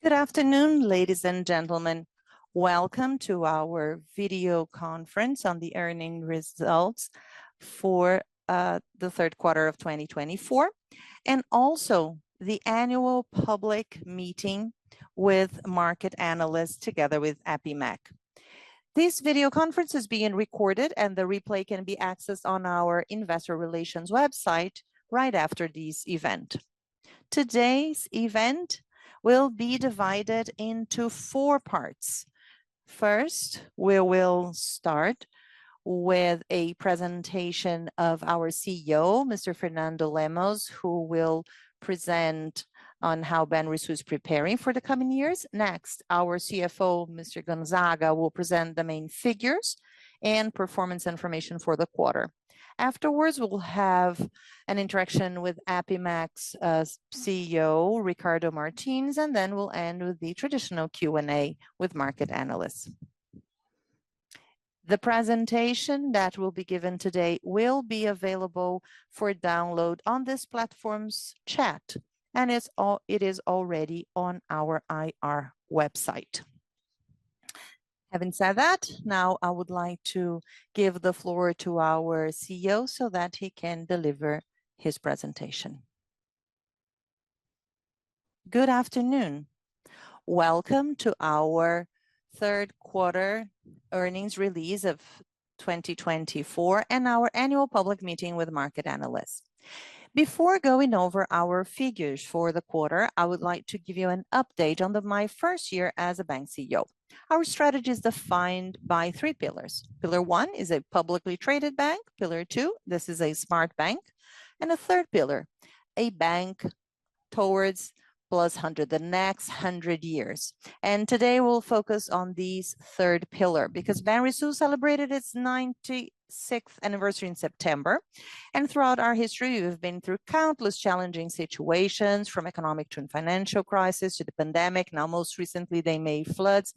Good afternoon, ladies and gentlemen. Welcome to our video conference on the earning results for the third quarter of 2024, and also the annual public meeting with market analysts together with Apimec. This video conference is being recorded and the replay can be accessed on our investor relations website right after this event. Today's event will be divided into 4 parts. First, we will start with a presentation of our CEO, Mr. Fernando Lemos, who will present on how Banrisul is preparing for the coming years. Next, our CFO, Mr. Gonzaga, will present the main figures and performance information for the quarter. Afterwards, we'll have an interaction with Apimec's CEO, Ricardo Martins, and then we'll end with the traditional Q&A with market analysts. The presentation that will be given today will be available for download on this platform's chat, and it is already on our IR website. Having said that, now I would like to give the floor to our CEO so that he can deliver his presentation. Good afternoon. Welcome to our third quarter earnings release of 2024 and our annual public meeting with market analysts. Before going over our figures for the quarter, I would like to give you an update on my first year as a bank CEO. Our strategy is defined by 3 pillars. Pillar 1 is a publicly traded bank. Pillar 2, this is a smart bank. And a third pillar, a bank towards plus 100, the next 100 years. And today we'll focus on this third pillar because Banrisul celebrated its 96th anniversary in September. And throughout our history, we've been through countless challenging situations, from economic to financial crisis to the pandemic. Now, most recently, the May floods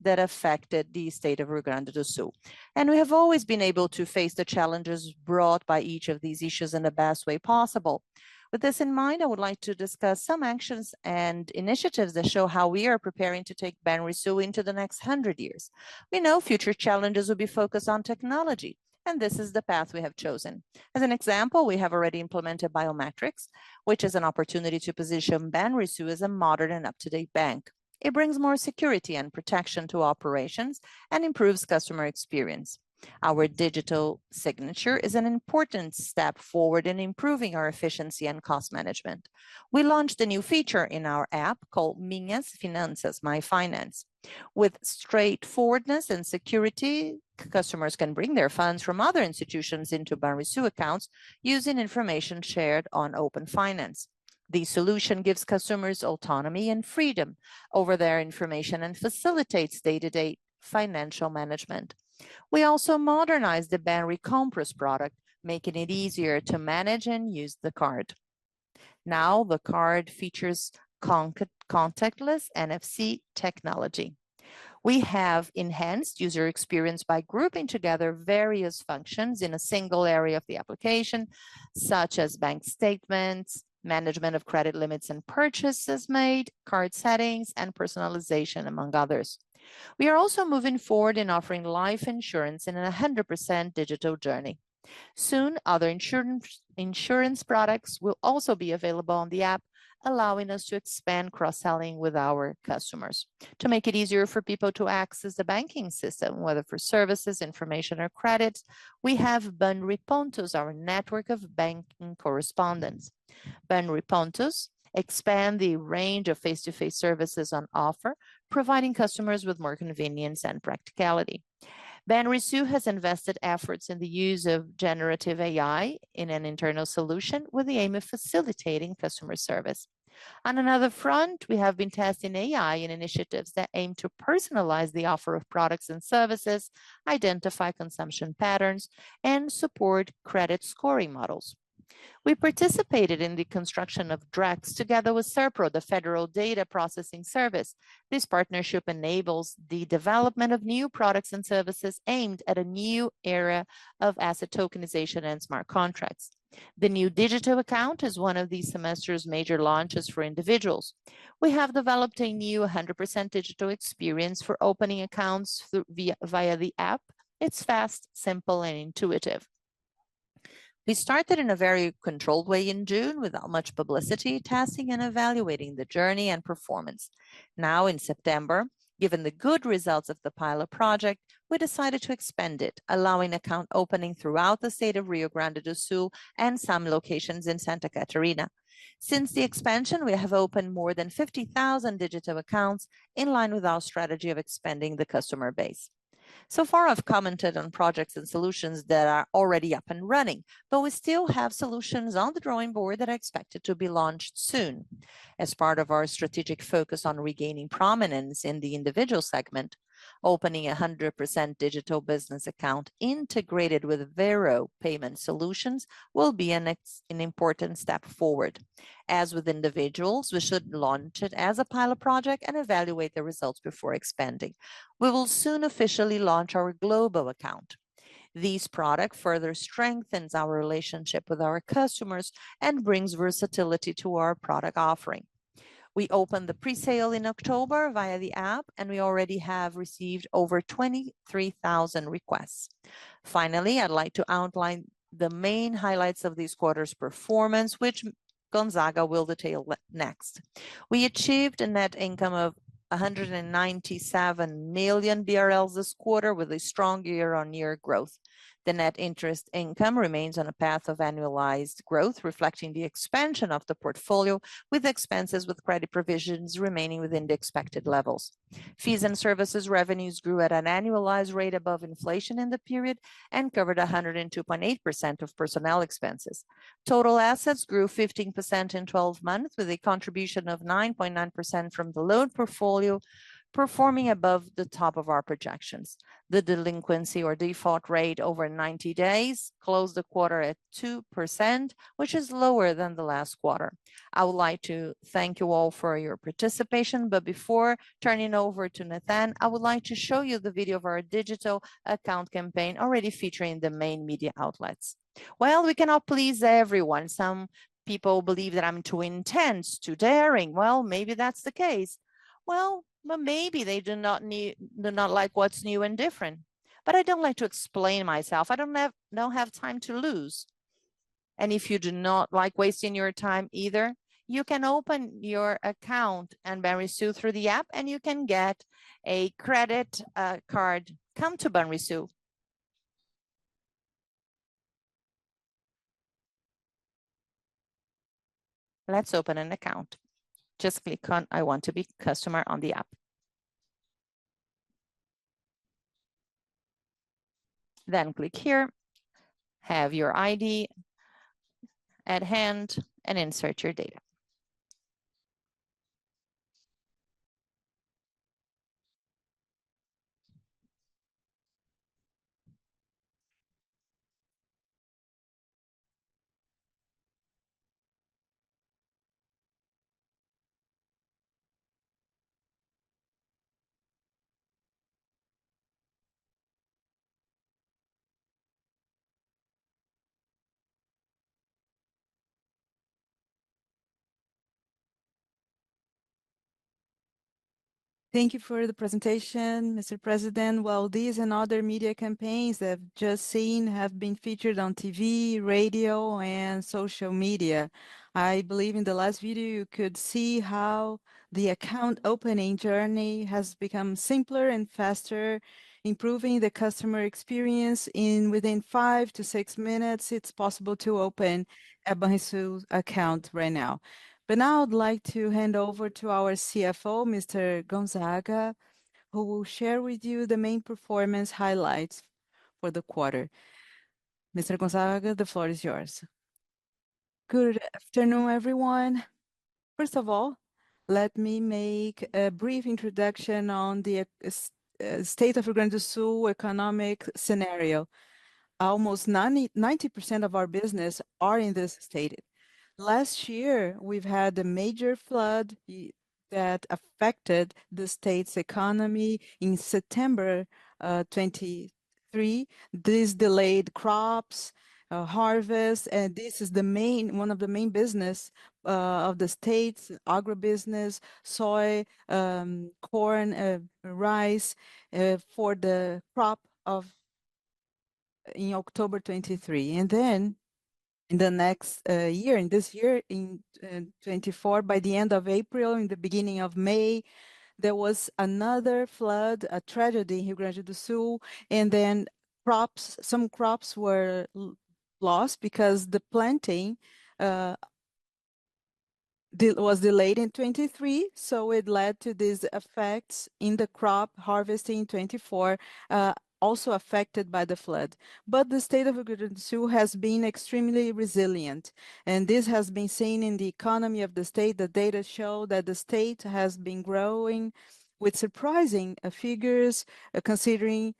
that affected the state of Rio Grande do Sul. And we have always been able to face the challenges brought by each of these issues in the best way possible. With this in mind, I would like to discuss some actions and initiatives that show how we are preparing to take Banrisul into the next 100 years. We know future challenges will be focused on technology, and this is the path we have chosen. As an example, we have already implemented biometrics, which is an opportunity to position Banrisul as a modern and up-to-date bank. It brings more security and protection to operations and improves customer experience. Our digital signature is an important step forward in improving our efficiency and cost management. We launched a new feature in our app called Minhas Finanças, My Finance. With straightforwardness and security, customers can bring their funds from other institutions into Banrisul accounts using information shared on Open Finance. The solution gives customers autonomy and freedom over their information and facilitates day-to-day financial management. We also modernized the Banricompras product, making it easier to manage and use the card. Now the card features contactless NFC technology. We have enhanced user experience by grouping together various functions in a single area of the application, such as bank statements, management of credit limits and purchases made, card settings, and personalization, among others. We are also moving forward in offering life insurance in a 100% digital journey. Soon, other insurance products will also be available on the app, allowing us to expand cross-selling with our customers. To make it easier for people to access the banking system, whether for services, information, or credits, we have Banripontos, our network of banking correspondents. Banripontos expand the range of face-to-face services on offer, providing customers with more convenience and practicality. Banrisul has invested efforts in the use of generative AI in an internal solution with the aim of facilitating customer service. On another front, we have been testing AI in initiatives that aim to personalize the offer of products and services, identify consumption patterns, and support credit scoring models. We participated in the construction of DREX together with Serpro, the Federal Data Processing Service. This partnership enables the development of new products and services aimed at a new era of asset tokenization and smart contracts. The new digital account is one of these semester's major launches for individuals. We have developed a new 100% digital experience for opening accounts via the app. It's fast, simple, and intuitive. We started in a very controlled way in June without much publicity, testing and evaluating the journey and performance. Now in September, given the good results of the pilot project, we decided to expand it, allowing account opening throughout the state of Rio Grande do Sul and some locations in Santa Catarina. Since the expansion, we have opened more than 50,000 digital accounts in line with our strategy of expanding the customer base. So far, I've commented on projects and solutions that are already up and running, but we still have solutions on the drawing board that are expected to be launched soon. As part of our strategic focus on regaining prominence in the individual segment, opening a 100% digital business account integrated with Vero payment solutions will be an important step forward. As with individuals, we should launch it as a pilot project and evaluate the results before expanding. We will soon officially launch our global account. This product further strengthens our relationship with our customers and brings versatility to our product offering. We opened the pre-sale in October via the app, and we already have received over 23,000 requests. Finally, I'd like to outline the main highlights of this quarter's performance, which Gonzaga will detail next. We achieved a net income of 197 million BRL this quarter with a strong year-on-year growth. The net interest income remains on a path of annualized growth, reflecting the expansion of the portfolio, with expenses with credit provisions remaining within the expected levels. Fees and services revenues grew at an annualized rate above inflation in the period and covered 102.8% of personnel expenses. Total assets grew 15% in 12 months, with a contribution of 9.9% from the loan portfolio, performing above the top of our projections. The delinquency or default rate over 90 days closed the quarter at 2%, which is lower than the last quarter. I would like to thank you all for your participation, but before turning over to Nathan, I would like to show you the video of our digital account campaign already featuring the main media outlets. Well, we cannot please everyone. Some people believe that I'm too intense, too daring. Well, maybe that's the case. Well, but maybe they do not like what's new and different. But I don't like to explain myself. I don't have time to lose. And if you do not like wasting your time either, you can open your account and Banrisul through the app, and you can get a credit card. Come to Banrisul. Let's open an account. Just click on I want to be customer on the app. Then click here, have your ID at hand, and insert your data. Thank you for the presentation, Mr. President. Well, these and other media campaigns that I've just seen have been featured on TV, radio, and social media. I believe in the last video you could see how the account opening journey has become simpler and faster, improving the customer experience. Within 5 to 6 minutes, it's possible to open a Banrisul account right now. But now I'd like to hand over to our CFO, Mr. Gonzaga, who will share with you the main performance highlights for the quarter. Mr. Gonzaga, the floor is yours. Good afternoon, everyone. First of all, let me make a brief introduction on the state of Rio Grande do Sul economic scenario. Almost 90% of our business are in this state. Last year, we've had a major flood that affected the state's economy in September 23. This delayed crops, harvest, and this is one of the main business of the states, agribusiness, soy, corn, rice, for the crop of in October 23. And then in the next year, in this year, in 24, by the end of April, in the beginning of May, there was another flood, a tragedy in Rio Grande do Sul, and then some crops were lost because the planting was delayed in 23, so it led to these effects in the crop harvesting in 24, also affected by the flood. But the state of Rio Grande do Sul has been extremely resilient, and this has been seen in the economy of the state. The data show that the state has been growing with surprising figures, considering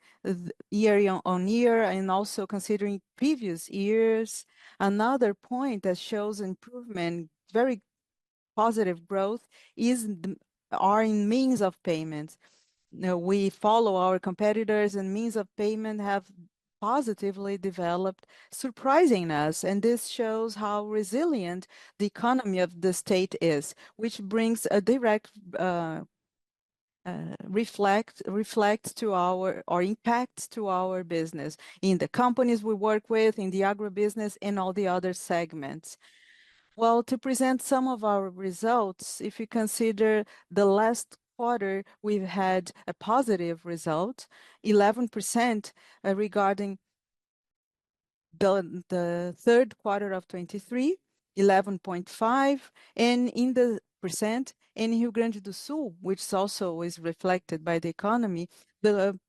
year on year, and also considering previous years. Another point that shows improvement, very positive growth, are in means of payments. We follow our competitors, and means of payment have positively developed, surprising us. And this shows how resilient the economy of the state is, which brings a direct reflects to our or impacts to our business in the companies we work with, in the agribusiness, and all the other segments. Well, to present some of our results, if you consider the last quarter, we've had a positive result, 11% regarding the third quarter of 23, 11.5, and in the percent in Rio Grande do Sul, which also is reflected by the economy, the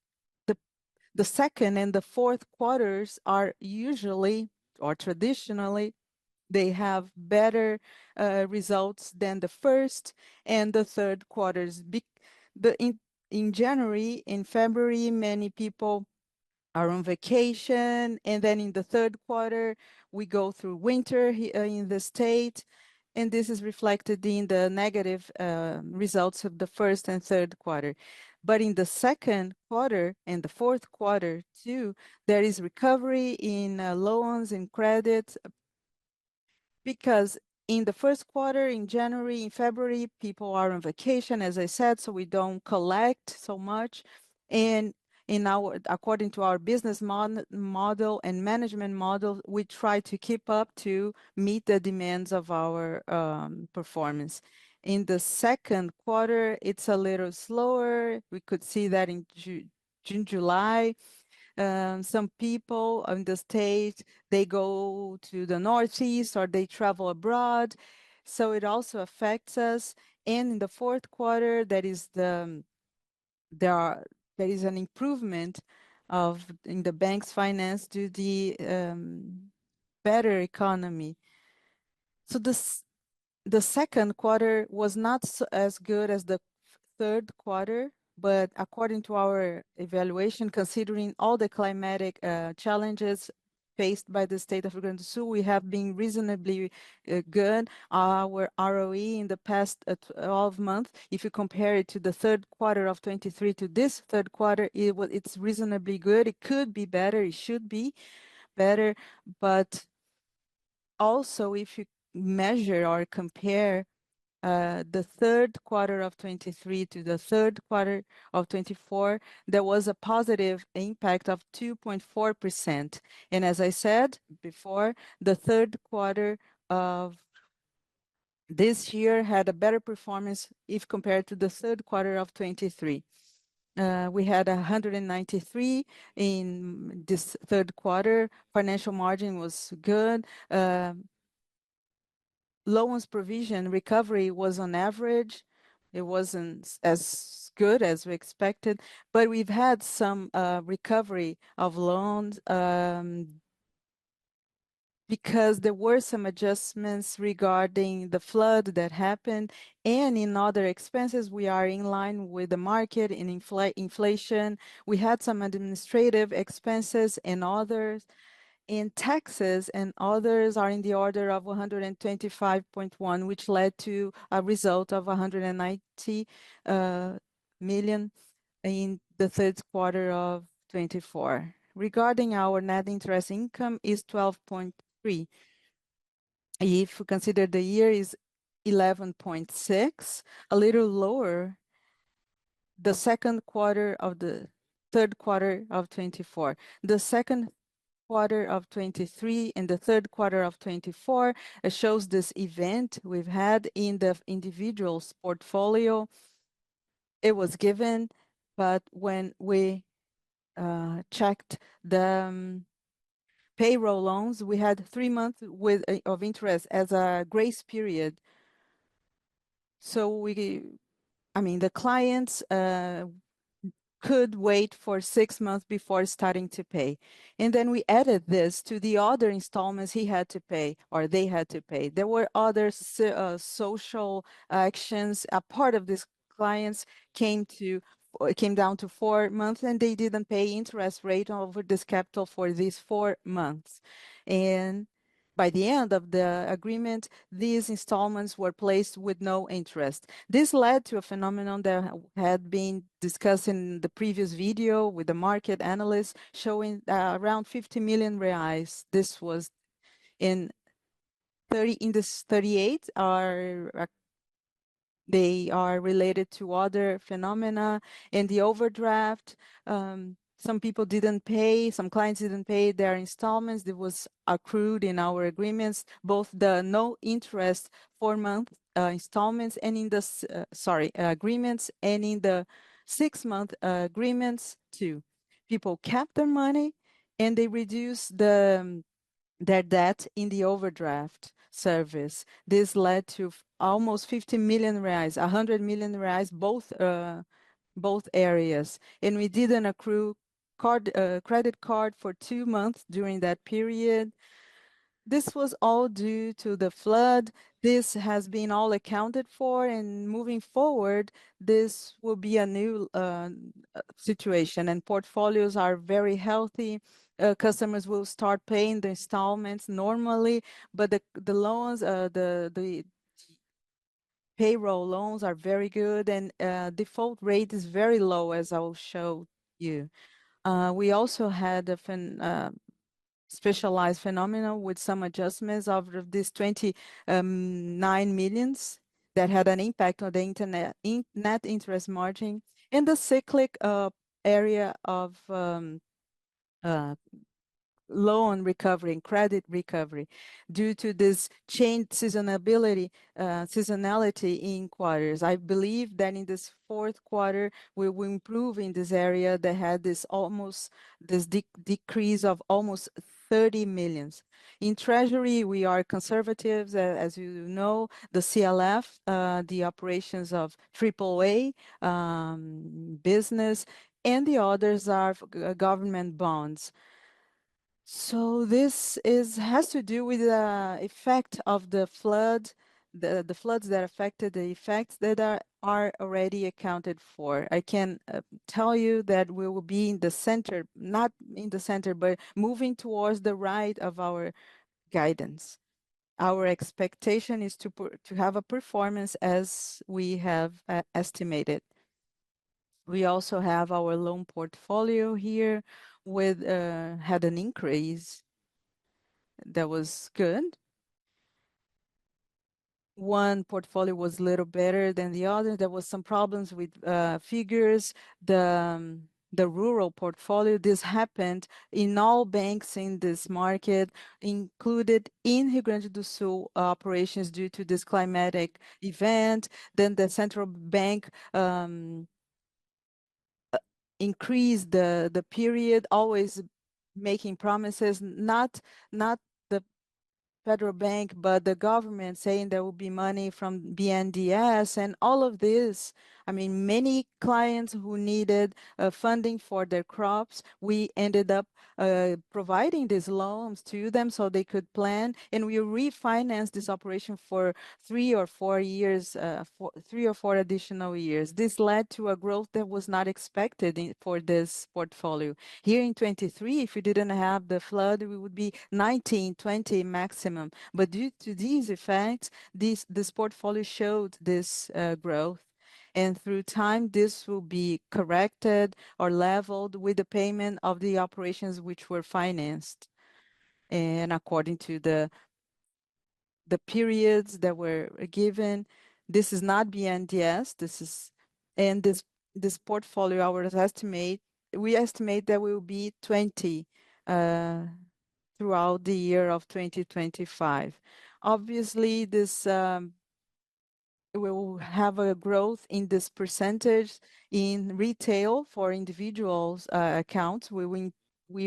second and the fourth quarters are usually or traditionally they have better results than the first and the third quarters. In January, in February, many people are on vacation, and then in the third quarter, we go through winter in the state, and this is reflected in the negative results of the first and third quarter. But in the second quarter and the fourth quarter too, there is recovery in loans and credit, because in the first quarter, in January, in February, people are on vacation, as I said, so we don't collect so much. And according to our business model and management model, we try to keep up to meet the demands of our performance. In the second quarter, it's a little slower. We could see that in June, July. Some people in the state, they go to the Northeast or they travel abroad. So it also affects us. And in the fourth quarter, there is an improvement in the bank's finance due to the better economy. So the second quarter was not as good as the third quarter, but according to our evaluation, considering all the climatic challenges faced by the state of Rio Grande do Sul, we have been reasonably good. Our ROE in the past 12 months, if you compare it to the third quarter of 23 to this third quarter, it's reasonably good. It could be better, it should be better, but also if you measure or compare the third quarter of 23 to the third quarter of 24, there was a positive impact of 2.4%. And as I said before, the third quarter of this year had a better performance if compared to the third quarter of 23. We had 193 in this third quarter. Financial margin was good. Loans provision recovery was on average. It wasn't as good as we expected, but we've had some recovery of loans because there were some adjustments regarding the flood that happened, and in other expenses, we are in line with the market in inflation. We had some administrative expenses and others. In taxes and others are in the order of 125.1, which led to a result of 190 million in the third quarter of 24. regarding our net interest income is 12.3. If we consider the year is 11.6, a little lower the second quarter of the third quarter of 24. The second quarter of 23 and the third quarter of 24 shows this event we've had in the individual's portfolio. It was given, but when we checked the payroll loans, we had 3 months with of interest as a grace period. So the clients could wait for 6 months before starting to pay. And then we added this to the other installments he had to pay or they had to pay. There were other social actions. A part of these clients came down to 4 months and they didn't pay interest rate over this capital for these 4 months. And by the end of the agreement, these installments were placed with no interest. This led to a phenomenon that had been discussed in the previous video with the market analysts showing around 50 million reais. This was in this 38 they are related to other phenomena. In the overdraft, some people didn't pay, some clients didn't pay their installments. That was accrued in our agreements, both the no interest 4-month installments and in the, agreements and in the 6-month agreements too. People kept their money and they reduced their debt in the overdraft service. This led to almost 50 million reais, 100 million reais, both areas. And we didn't accrue credit card for 2 months during that period. This was all due to the flood. This has been all accounted for, and moving forward, this will be a new situation, and portfolios are very healthy. Customers will start paying the installments normally, but the loans, the payroll loans are very good, and default rate is very low, as I'll show you. We also had a specialized phenomena with some adjustments of this 29 millions that had an impact on the net interest margin in the cyclic area of loan recovery and credit recovery due to this changed seasonality in quarters. I believe that in this fourth quarter, we will improve in this area that had this decrease of almost 30 millions. In treasury, we are conservatives, as you know, the CLF, the operations of AAA business, and the others are government bonds. So this has to do with the effect of the flood, the floods that affected the effects that are already accounted for. I can tell you that we will be in the center, not in the center, but moving towards the right of our guidance. Our expectation is to have a performance as we have estimated. We also have our loan portfolio here with had an increase that was good. One portfolio was a little better than the other. There was some problems with figures. The rural portfolio, this happened in all banks in this market, included in Rio Grande do Sul operations due to this climatic event. Then the central bank increased the period, always making promises, not the federal bank, but the government saying there will be money from BNDES and all of this. I mean, many clients who needed funding for their crops, we ended up providing these loans to them so they could plan, and we refinanced this operation for 3 or 4 years, 3 or 4 additional years. This led to a growth that was not expected for this portfolio. Here in 23, if we didn't have the flood, we would be 19, 20 maximum. But due to these effects, this portfolio showed this growth. and through time, this will be corrected or leveled with the payment of the operations which were financed. And according to the periods that were given, this is not BNDES, and this portfolio, we estimate that will be 20 throughout the year of 2025. Obviously, this will have a growth in this percentage in retail for individuals accounts. We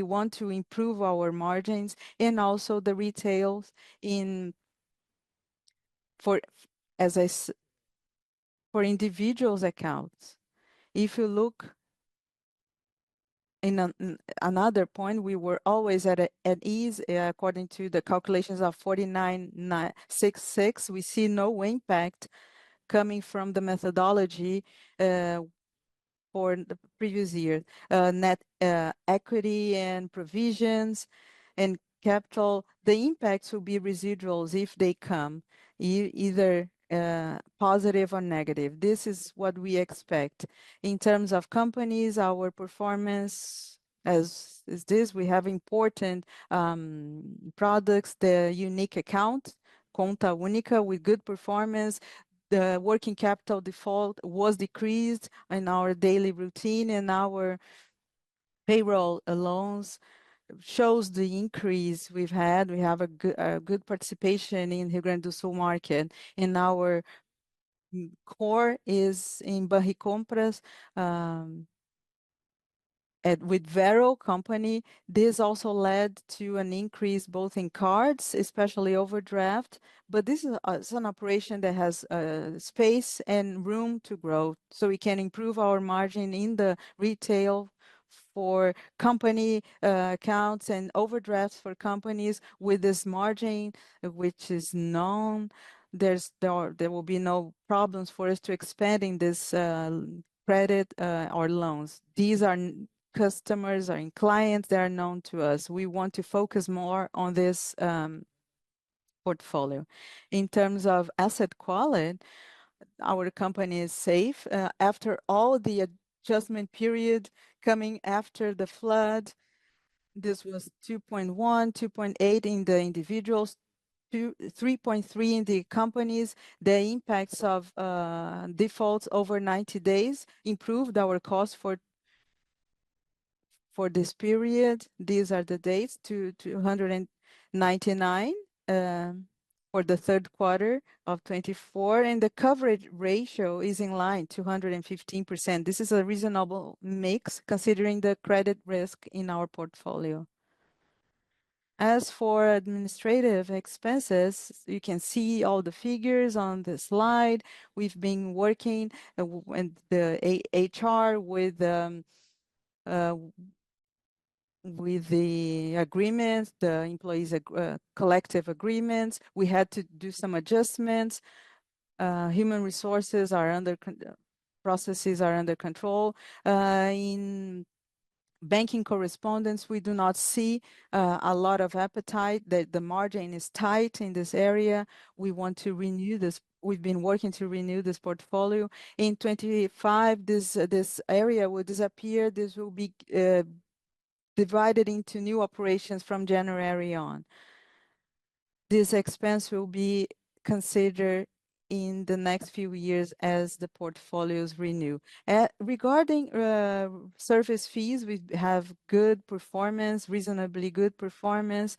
want to improve our margins, and also the retails for individuals accounts. If you look in another point, we were always at ease according to the calculations of 49,966. We see no impact coming from the methodology for the previous year. Net equity and provisions and capital, the impacts will be residuals if they come, either positive or negative. This is what we expect. In terms of companies, our performance is this. We have important products, the unique account, Conta Única, with good performance. The working capital default was decreased in our daily routine, and our payroll loans shows the increase we've had. We have a good participation in Rio Grande do Sul market, and our core is in Banricompras, with Vero company. This also led to an increase both in cards, especially overdraft, but this is it's an operation that has space and room to grow, so we can improve our margin in the retail for company accounts and overdrafts for companies with this margin, which is known. There will be no problems for us to expanding this credit or loans. These are customers or clients that are known to us. We want to focus more on this portfolio. In terms of asset quality, our company is safe. After all the adjustment period coming after the flood, this was 2.1, 2.8 in the individuals, 3.3 in the companies. The impacts of defaults over 90 days improved our cost for this period. These are the dates, 299 for the third quarter of 24, and the coverage ratio is in line, 215%. This is a reasonable mix considering the credit risk in our portfolio. As for administrative expenses, you can see all the figures on the slide. We've been working with the HR with the agreements, the employees' collective agreements. We had to do some adjustments. Human resources processes are under control. In banking correspondence, we do not see a lot of appetite. The margin is tight in this area. We want to renew this. We've been working to renew this portfolio. In 25, this area will disappear. This will be divided into new operations from January on. This expense will be considered in the next few years as the portfolios renew. Regarding service fees, we have good performance, reasonably good performance,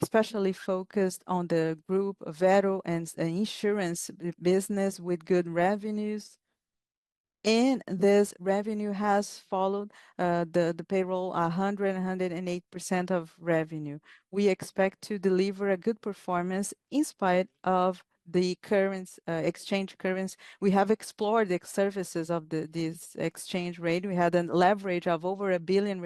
especially focused on the group Vero and insurance business with good revenues. And this revenue has followed the payroll 108% of revenue. We expect to deliver a good performance in spite of the exchange currency. We have explored the services of this exchange rate. We had a leverage of over R$1 billion.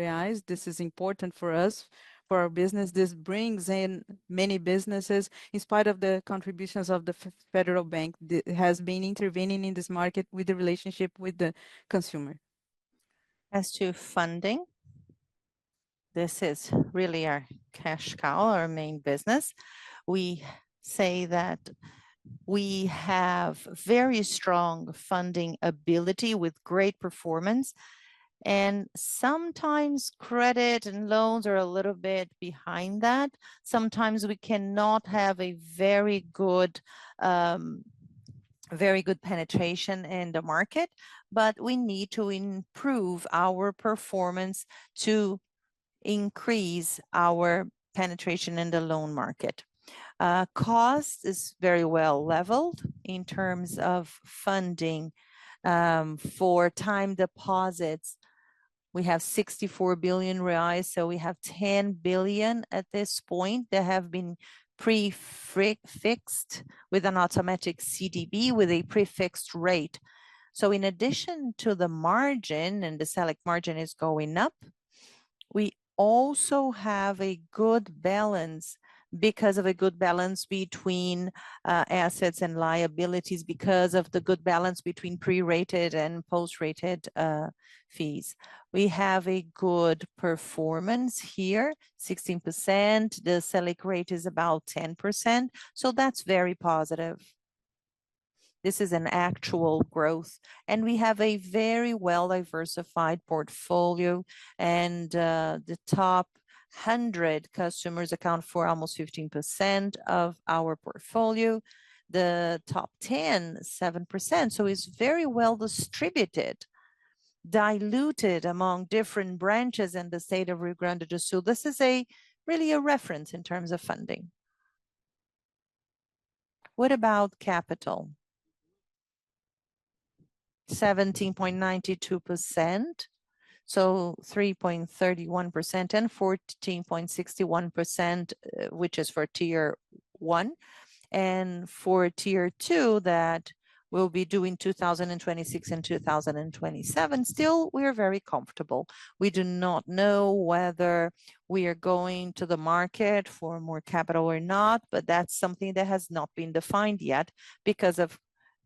This is important for us, for our business. This brings in many businesses. In spite of the contributions of the federal bank, has been intervening in this market with the relationship with the consumer. As to funding, this is really our cash cow, our main business. We say that We have very strong funding ability with great performance, and sometimes credit and loans are a little bit behind that. Sometimes we cannot have a very good penetration in the market, but we need to improve our performance to increase our penetration in the loan market. Cost is very well leveled in terms of funding. For time deposits, we have 64 billion reais, so we have 10 billion at this point that have been prefixed with an automatic CDB with a prefixed rate. So in addition to the margin, and the Selic margin is going up, we also have a good balance because of a good balance between assets and liabilities, because of the good balance between pre-rated and post-rated fees. We have a good performance here, 16%. The Selic rate is about 10%, so that's very positive. This is an actual growth, and we have a very well diversified portfolio, and the top 100 customers account for almost 15% of our portfolio. The top 10, 7%. So it's very well distributed, diluted among different branches in the state of Rio Grande do Sul. This is really a reference in terms of funding. What about capital? 17.92%, so 3.31% and 14.61%, which is for tier 1. And for tier 2, that will be due in 2026 and 2027, still we are very comfortable. We do not know whether we are going to the market for more capital or not, but that's something that has not been defined yet because of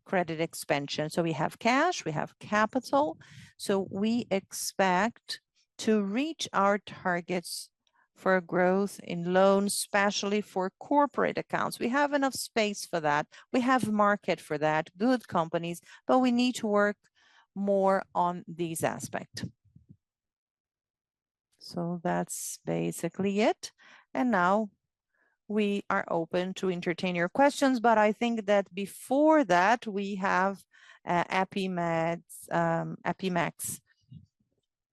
credit expansion. So we have cash, we have capital. So we expect to reach our targets for growth in loans, especially for corporate accounts. We have enough space for that. We have market for that, good companies, but we need to work more on these aspects. So that's basically it. And now we are open to entertain your questions, but I think that before that, we have Apimec's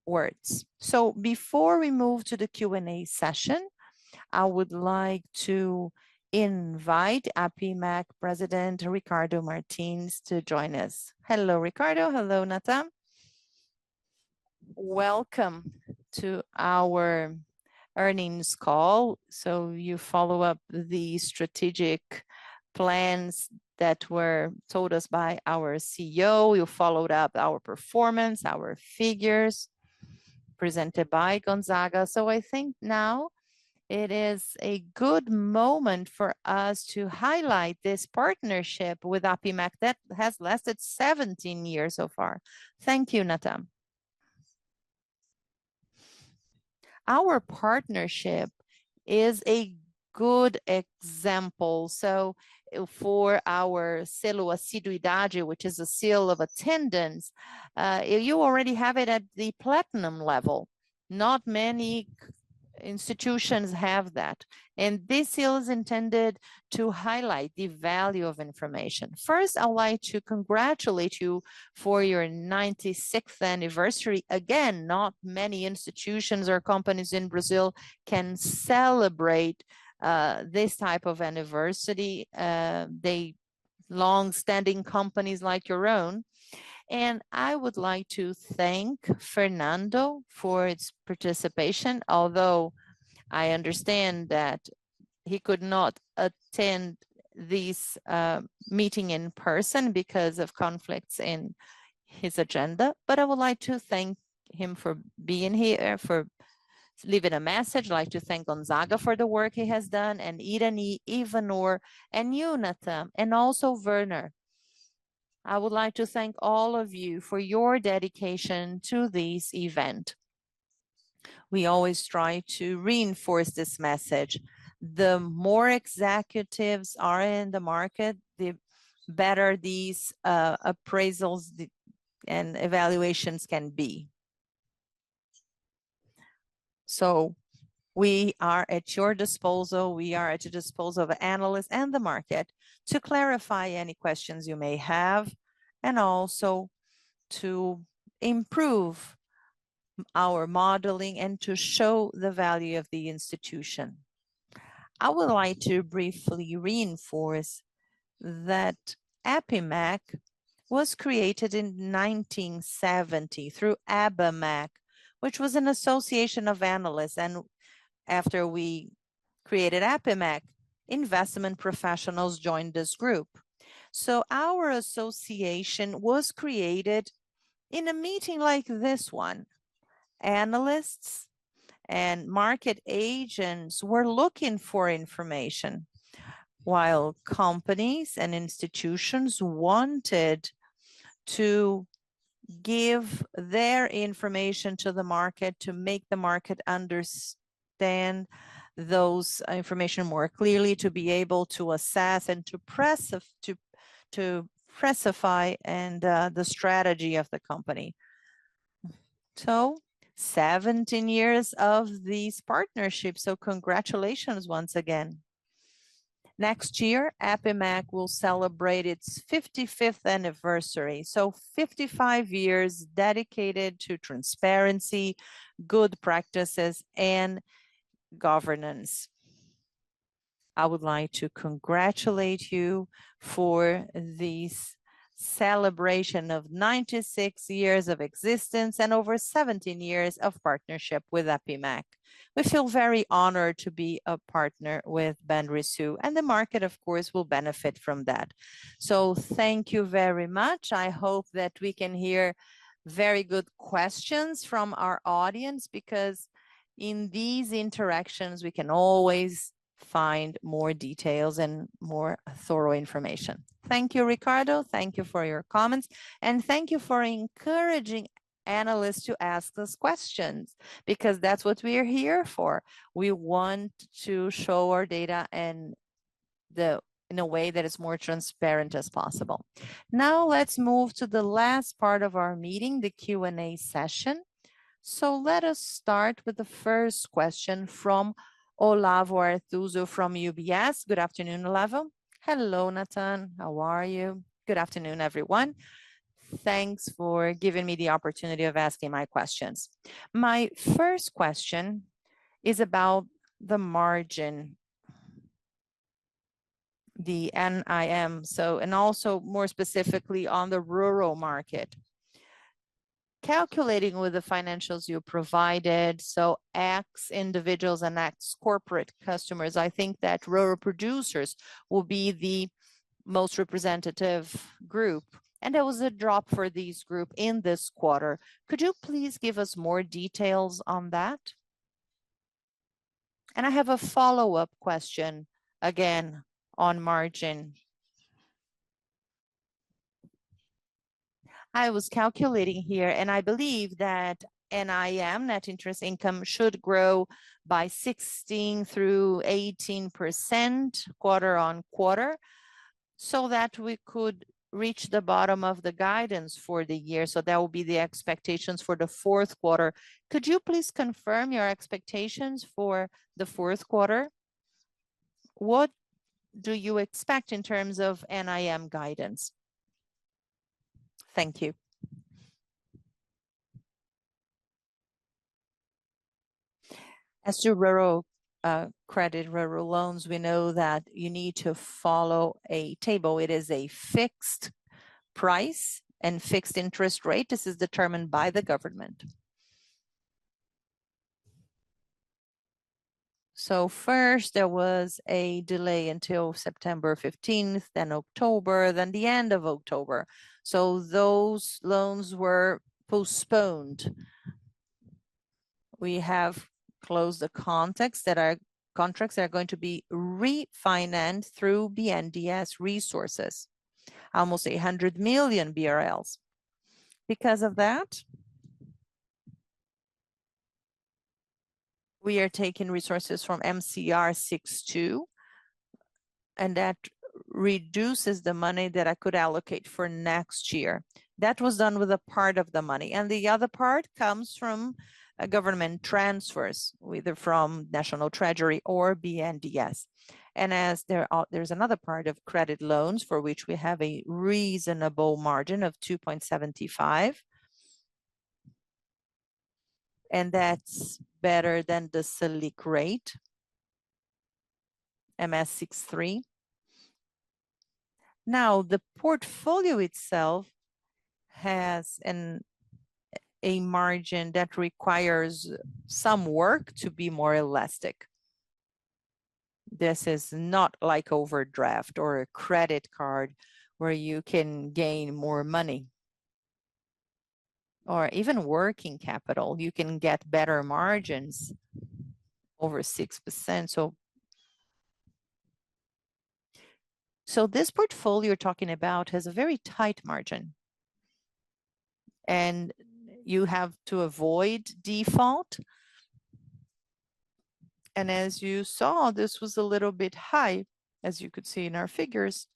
words. So before we move to the Q&A session, I would like to invite Apimec President Ricardo Martins to join us. Hello, Ricardo. Hello, Natam. Welcome to our earnings call. So you follow up the strategic plans that were told us by our CEO. You followed up our performance, our figures presented by Gonzaga. So I think now it is a good moment for us to highlight this partnership with Apimec that has lasted 17 years so far. Thank you, Natam. Our partnership is a good example. So for our selo assiduidade, which is a seal of attendance, you already have it at the platinum level. Not many institutions have that. And this seal is intended to highlight the value of information. First, I'd like to congratulate you for your 96th anniversary. Again, not many institutions or companies in Brazil can celebrate this type of anniversary. They long-standing companies like your own. And I would like to thank Fernando for its participation, although I understand that he could not attend this meeting in person because of conflicts in his agenda. But I would like to thank him for being here, for leaving a message. I'd like to thank Gonzaga for the work he has done, and Irany, Ivanor, and you, Natam, and also Werner. I would like to thank all of you for your dedication to this event. We always try to reinforce this message. The more executives are in the market, the better these appraisals and evaluations can be. So we are at your disposal. We are at the disposal of analysts and the market to clarify any questions you may have, and also to improve our modeling and to show the value of the institution. I would like to briefly reinforce that Apimec was created in 1970 through Apimec, which was an association of analysts. And after we created Apimec, investment professionals joined this group. So our association was created in a meeting like this one. Analysts and market agents were looking for information, while companies and institutions wanted to give their information to the market to make the market understand those information more clearly, to be able to assess and to specify and the strategy of the company. So 17 years of these partnerships. So congratulations once again. Next year, Apimec will celebrate its 55th anniversary. So 55 years dedicated to transparency, good practices, and governance. I would like to congratulate you for this celebration of 96 years of existence and over 17 years of partnership with Apimec. We feel very honored to be a partner with Banrisul, and the market, of course, will benefit from that. So thank you very much. I hope that we can hear very good questions from our audience, because in these interactions, we can always find more details and more thorough information. Thank you, Ricardo. Thank you for your comments. And thank you for encouraging analysts to ask us questions, because that's what we are here for. We want to show our data in a way that is more transparent as possible. Now let's move to the last part of our meeting, the Q&A session. So let us start with the first question from Olavo Artuso from UBS. Good afternoon, Olavo. Hello, Nathan. How are you? Good afternoon, everyone. Thanks for giving me the opportunity of asking my questions. My first question is about the margin, the NIM, and also more specifically on the rural market. Calculating with the financials you provided, so X individuals and X corporate customers, I think that rural producers will be the most representative group. And there was a drop for these group in this quarter. Could you please give us more details on that? And I have a follow-up question again on margin. I was calculating here, and I believe that NIM, net interest income, should grow by 16 through 18% quarter on quarter, so that we could reach the bottom of the guidance for the year. So that will be the expectations for the fourth quarter. Could you please confirm your expectations for the fourth quarter? What do you expect in terms of NIM guidance? Thank you. As to rural credit, rural loans, we know that you need to follow a table. It is a fixed price and fixed interest rate. This is determined by the government. So first there was a delay until September 15th, then October, then the end of October. So those loans were postponed. We have closed the contracts that are going to be refinanced through BNDES resources, almost 100 million BRL. Because of that, we are taking resources from MCR 62, and that reduces the money that I could allocate for next year. That was done with a part of the money, and the other part comes from government transfers, either from National Treasury or BNDES. And as there's another part of credit loans for which we have a reasonable margin of 2.75, and that's better than the Selic rate, MS63. Now, the portfolio itself has a margin that requires some work to be more elastic. This is not like overdraft or a credit card where you can gain more money. Or even working capital, you can get better margins over 6%. So this portfolio you're talking about has a very tight margin. And you have to avoid default. And as you saw, this was a little bit high, as you could see in our figures,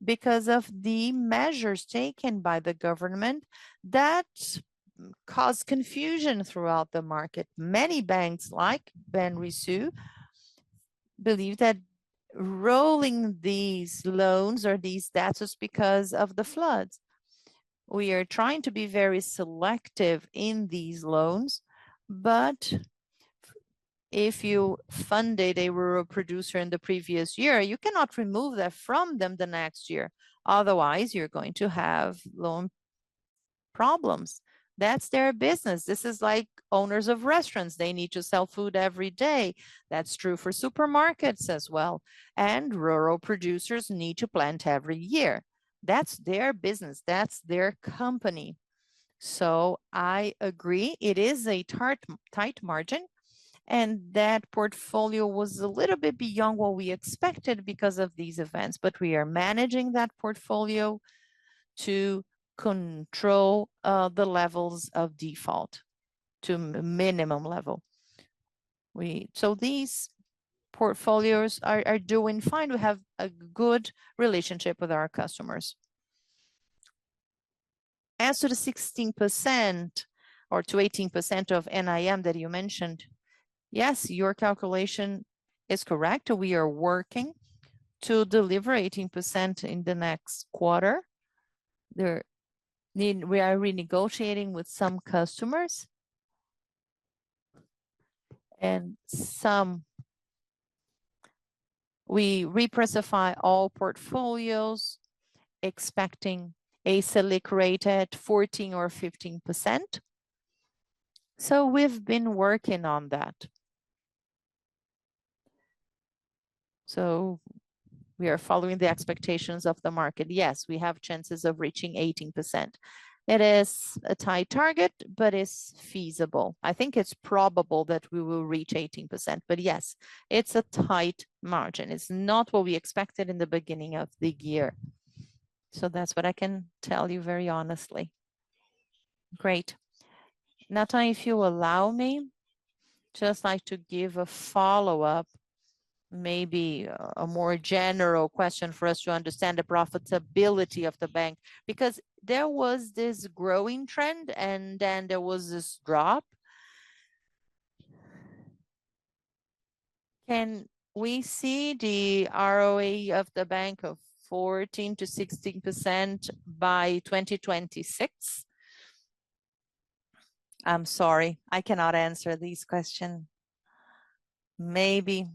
because of the measures taken by the government that caused confusion throughout the market. Many banks like Banrisul believe that rolling these loans or these debts is because of the floods. We are trying to be very selective in these loans, but if you funded a rural producer in the previous year, you cannot remove that from them the next year. Otherwise, you're going to have loan problems. That's their business. This is like owners of restaurants. They need to sell food every day. That's true for supermarkets as well. And rural producers need to plant every year. That's their business. That's their company. So I agree. It is a tight margin. And that portfolio was a little bit beyond what we expected because of these events. But we are managing that portfolio to control the levels of default to minimum level. So these portfolios are doing fine. We have a good relationship with our customers. As to the 16% or to 18% of NIM that you mentioned, yes, your calculation is correct. We are working to deliver 18% in the next quarter. We are renegotiating with some customers, and we repricify all portfolios, expecting a Selic rate at 14 or 15%. So we've been working on that. So we are following the expectations of the market. Yes, we have chances of reaching 18%. It is a tight target, but it's feasible. I think it's probable that we will reach 18%, but yes, it's a tight margin. It's not what we expected in the beginning of the year. So that's what I can tell you very honestly. Great. Nathan, if you allow me, just like to give a follow-up, maybe a more general question for us to understand the profitability of the bank, because there was this growing trend and then there was this drop. Can we see the ROE of the bank of 14 to 16% by 2026? I'm sorry, I cannot answer these questions. Maybe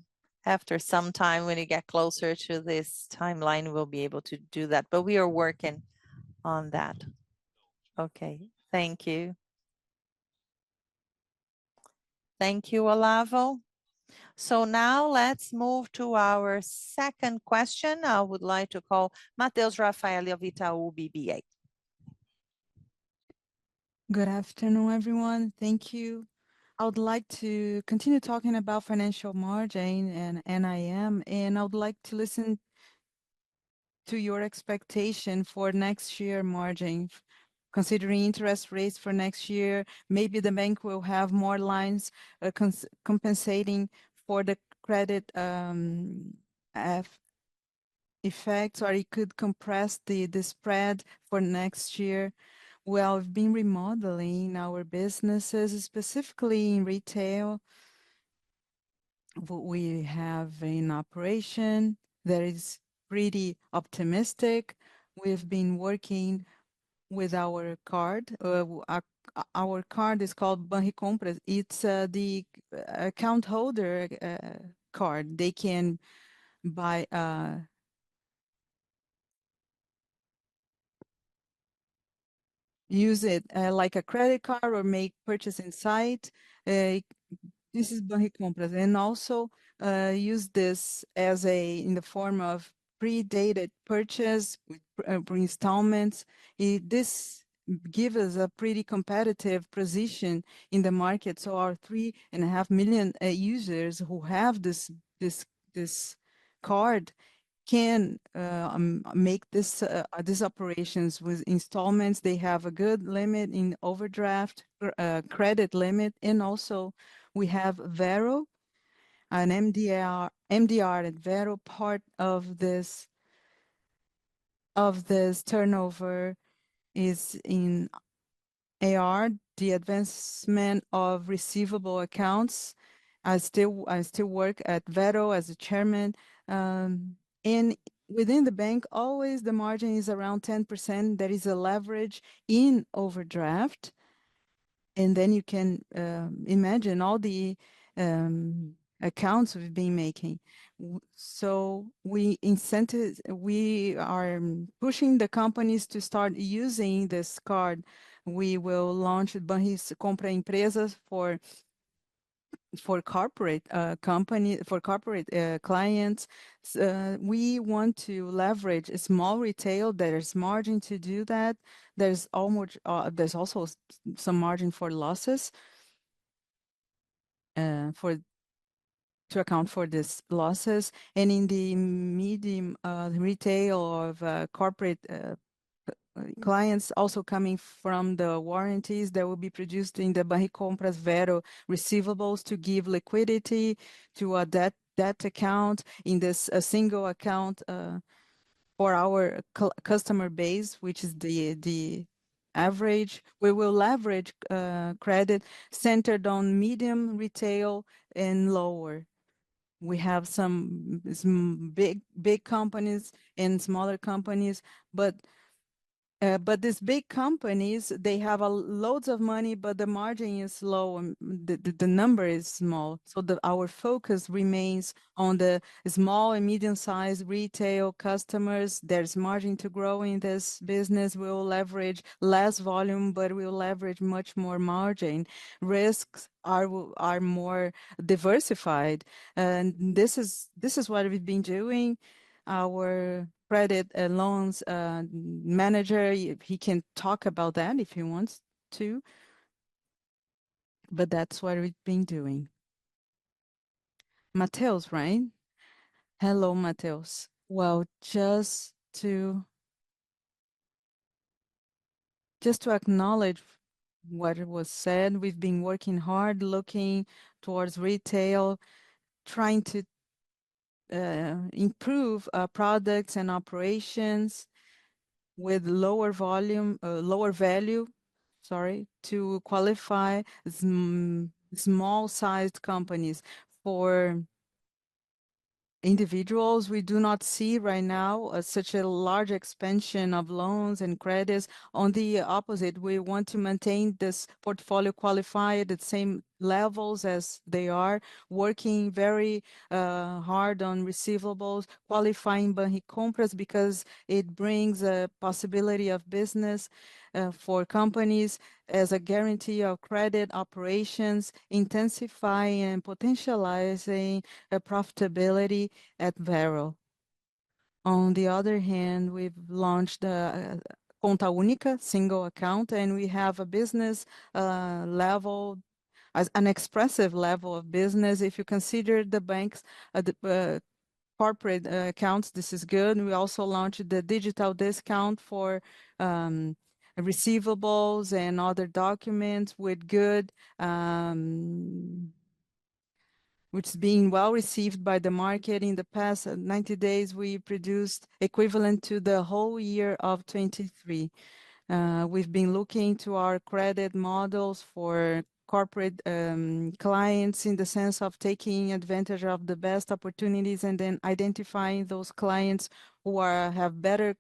after some time, when you get closer to this timeline, we'll be able to do that, but we are working on that. Okay, thank you. Thank you, Olavo. So now let's move to our second question. I would like to call Mateus Rafael of Itaú BBA. Good afternoon, everyone. Thank you. I would like to continue talking about financial margin and NIM, and I would like to listen to your expectation for next year margin, considering interest rates for next year. Maybe the bank will have more lines compensating for the credit effects, or it could compress the spread for next year. Well, we've been remodeling our businesses, specifically in retail. We have an operation that is pretty optimistic. We've been working with our card. Our card is called Banricompras. It's the account holder card. They can buy use it like a credit card or make purchase inside. This is Banricompras, and also use this as in the form of pre-dated purchase with installments. This gives us a pretty competitive position in the market. So our 3.5 million users who have this card can make these operations with installments. They have a good limit in overdraft, credit limit, and also we have Vero, an MDR at Vero. Part of this turnover is in AR, the advancement of receivable accounts. I still work at Vero as a chairman. And within the bank, always the margin is around 10%. There is a leverage in overdraft. And then you can imagine all the accounts we've been making. So we are pushing the companies to start using this card. We will launch Banris Compra Empresas for corporate clients. We want to leverage a small retail. There's margin to do that. There's also some margin for losses to account for these losses. And in the medium retail of corporate clients also coming from the warranties that will be produced in the Banricompras Vero receivables to give liquidity to a debt account in this a single account for our customer base, which is the average. We will leverage credit centered on medium retail and lower. We have some big companies and smaller companies, but these big companies, they have loads of money, but the margin is low and the number is small. So our focus remains on the small and medium-sized retail customers. There's margin to grow in this business. We'll leverage less volume, but we'll leverage much more margin. Risks are more diversified, and this is what we've been doing. Our credit loans manager, he can talk about that if he wants to, but that's what we've been doing. Mateus, right? Hello, Mateus. Well, just to acknowledge what was said, we've been working hard looking towards retail, trying to improve products and operations with lower value, sorry, to qualify small-sized companies. For individuals, we do not see right now such a large expansion of loans and credits. On the opposite, we want to maintain this portfolio qualified at the same levels as they are, working very hard on receivables, qualifying Banricompras because it brings a possibility of business for companies as a guarantee of credit operations, intensifying and potentializing profitability at Vero. On the other hand, we've launched the Conta Única, single account, and we have a business level, as an expressive level of business. If you consider the banks, corporate accounts, this is good. We also launched the digital discount for receivables and other documents with good which is being well received by the market. In the past 90 days, we produced equivalent to the whole year of 23. We've been looking to our credit models for corporate clients in the sense of taking advantage of the best opportunities and then identifying those clients who have better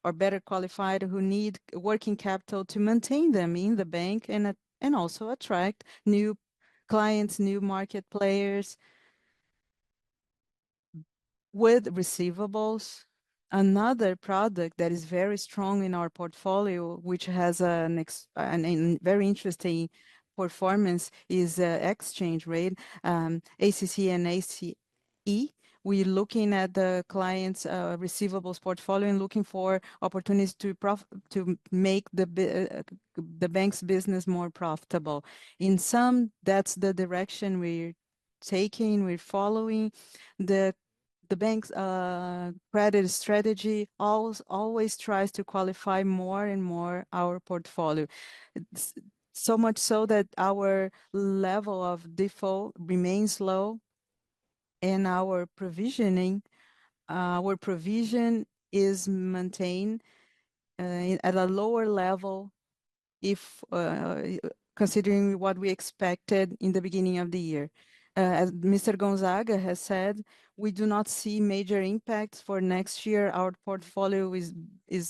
or better qualified, who need working capital to maintain them in the bank and also attract new clients, new market players with receivables. Another product that is very strong in our portfolio, which has an very interesting performance, is exchange rate, ACC and ACE. We're looking at the client's receivables portfolio and looking for opportunities to make the bank's business more profitable. In some, that's the direction we're taking, we're following. The bank's credit strategy always tries to qualify more and more our portfolio. It's so much so that our level of default remains low, and our provision is maintained at a lower level if considering what we expected in the beginning of the year. As Mr. Gonzaga has said, we do not see major impacts for next year. Our portfolio is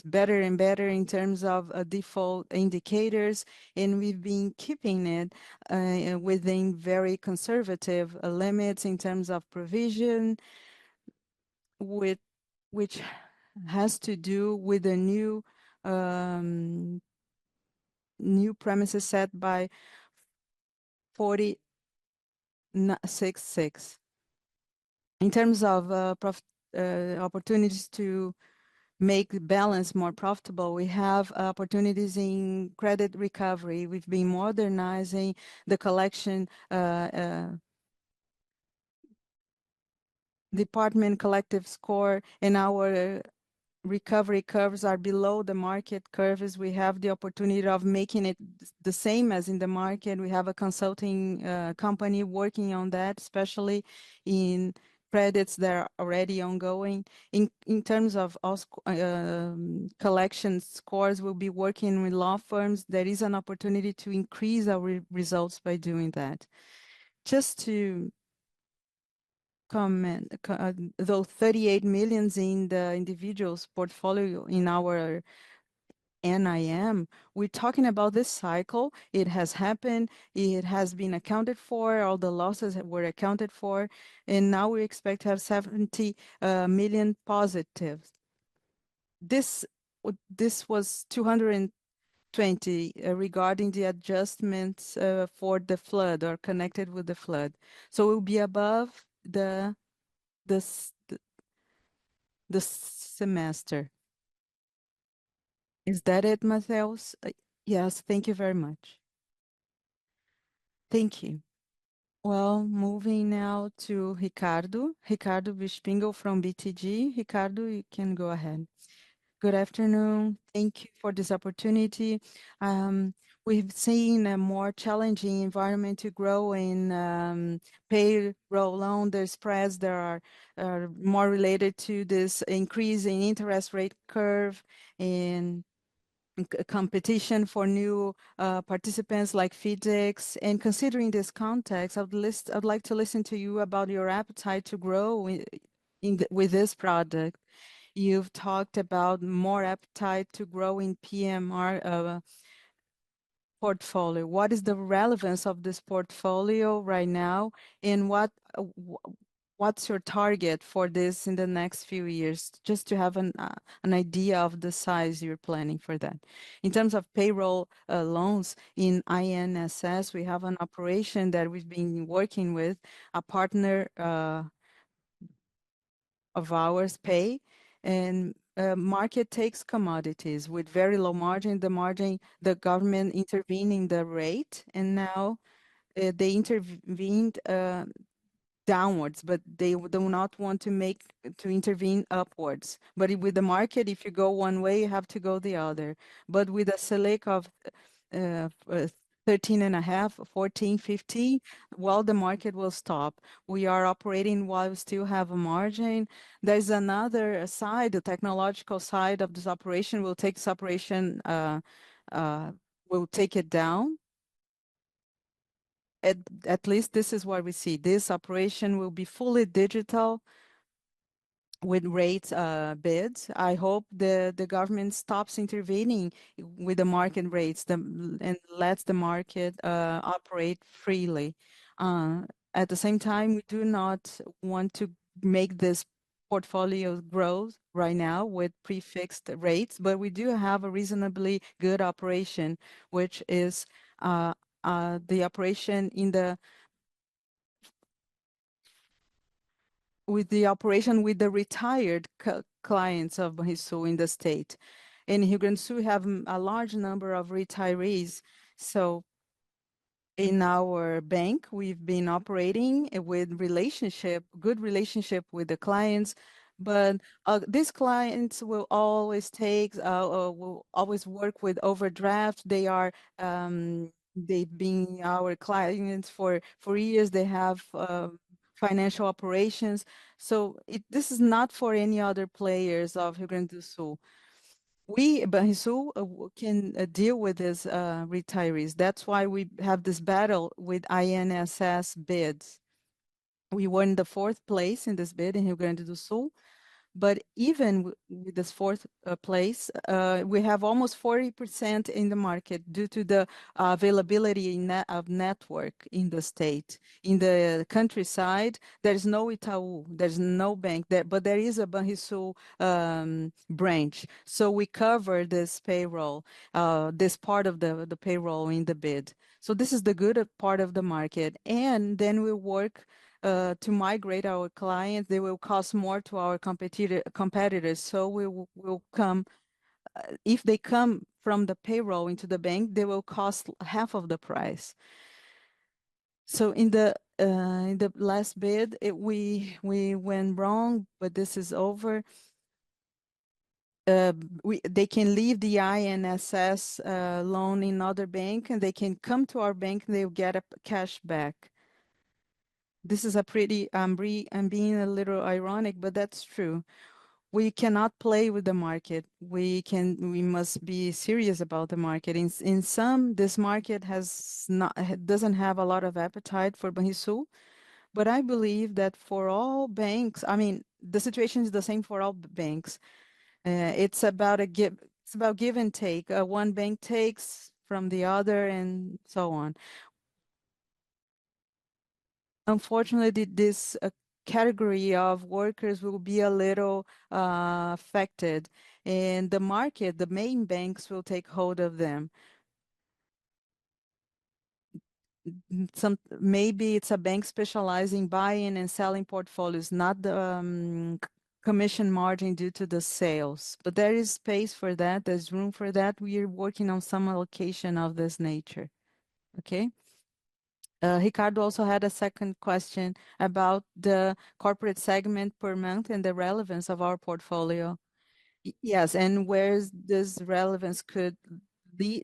better and better in terms of default indicators, and we've been keeping it within very conservative limits in terms of provision, which has to do with the new premises set by 4066. In terms of opportunities to make the balance more profitable, we have opportunities in credit recovery. We've been modernizing the collection department collective score, and our recovery curves are below the market curves. We have the opportunity of making it the same as in the market. We have a consulting company working on that, especially in credits that are already ongoing. In terms of collection scores, we'll be working with law firms. There is an opportunity to increase our results by doing that. Just to comment, though 38 million in the individual's portfolio in our NIM, we're talking about this cycle. It has happened, it has been accounted for, all the losses were accounted for, and now we expect to have 70 million positive. This was 220 regarding the adjustments for the flood or connected with the flood. So we'll be above the semester. Is that it, Matheus? Yes, thank you very much. Thank you. Well, moving now to Ricardo Bispingo from BTG. Ricardo, you can go ahead. Good afternoon. Thank you for this opportunity. We've seen a more challenging environment to grow in payroll loan. The spreads that are more related to this increase in interest rate curve and competition for new participants like FIDEX. And considering this context, I'd like to listen to you about your appetite to grow with this product. You've talked about more appetite to grow in PMR portfolio. What is the relevance of this portfolio right now, and what's your target for this in the next few years, just to have an idea of the size you're planning for that? In terms of payroll loans in INSS, we have an operation that we've been working with, a partner of ours, Pay, and market takes commodities with very low margin. The government intervened in the rate, and now they intervened downwards, but they do not want to intervene upwards. But with the market, if you go one way, you have to go the other. But with a Selic of 13.5, 14, 15, well, the market will stop. We are operating while we still have a margin. There's another side, the technological side of this operation. We'll take this operation, we'll take it down. At least this is what we see. This operation will be fully digital with rates bids. I hope the government stops intervening with the market rates and lets the market operate freely. At the same time, we do not want to make this portfolio grow right now with prefixed rates, but we do have a reasonably good operation, which is the operation in the with the operation with the retired clients of Banrisul in the state. In Rio Grande do Sul, we have a large number of retirees. So in our bank, we've been operating with good relationship with the clients, but these clients will always will always work with overdraft. They've been our clients for years. They have financial operations. So this is not for any other players of Rio Grande do Sul. We, Banrisul, can deal with these retirees. That's why we have this battle with INSS bids. We won the 4th place in this bid in Rio Grande do Sul. But even with this 4th place, we have almost 40% in the market due to the availability of network in the state. In the countryside, there's no Itaú, there's no bank, but there is a Banrisul branch. So we cover this payroll, this part of the payroll in the bid. So this is the good part of the market. And then we work to migrate our clients. They will cost more to our competitors. So we will come, if they come from the payroll into the bank, they will cost half of the price. So in the last bid, we went wrong, but this is over. They can leave the INSS loan in another bank, and they can come to our bank and they'll get a cash back. This is a pretty, I'm being a little ironic, but that's true. We cannot play with the market. We must be serious about the market. In some, this market doesn't have a lot of appetite for Banrisul, but I believe that for all banks, I mean, the situation is the same for all banks. It's about give and take. One bank takes from the other and so on. Unfortunately, this category of workers will be a little affected, and the market, the main banks will take hold of them. Maybe it's a bank specializing buying and selling portfolios, not the commission margin due to the sales. But there is space for that. There's room for that. We are working on some allocation of this nature. Okay. Ricardo also had a second question about the corporate segment per month and the relevance of our portfolio. Yes, and where this relevance could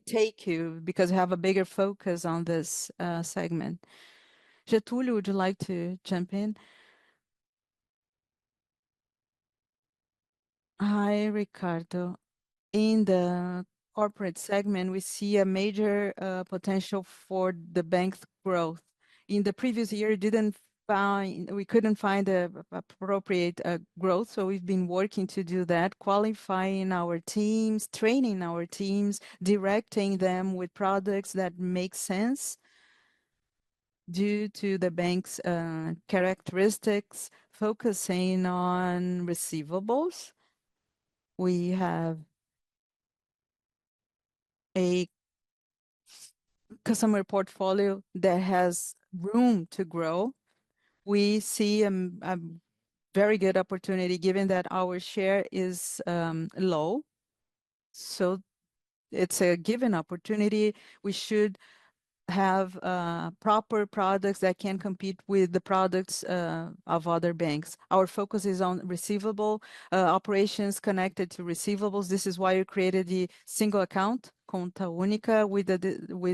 take you, because you have a bigger focus on this segment. Getúlio, would you like to jump in? Hi, Ricardo. In the corporate segment, we see a major potential for the bank's growth. In the previous year, we couldn't find the appropriate growth, so we've been working to do that, qualifying our teams, training our teams, directing them with products that make sense due to the bank's characteristics, focusing on receivables. We have a customer portfolio that has room to grow. We see a very good opportunity given that our share is low. So it's a given opportunity. We should have proper products that can compete with the products of other banks. Our focus is on receivable operations connected to receivables. This is why we created the single account, Conta Única, with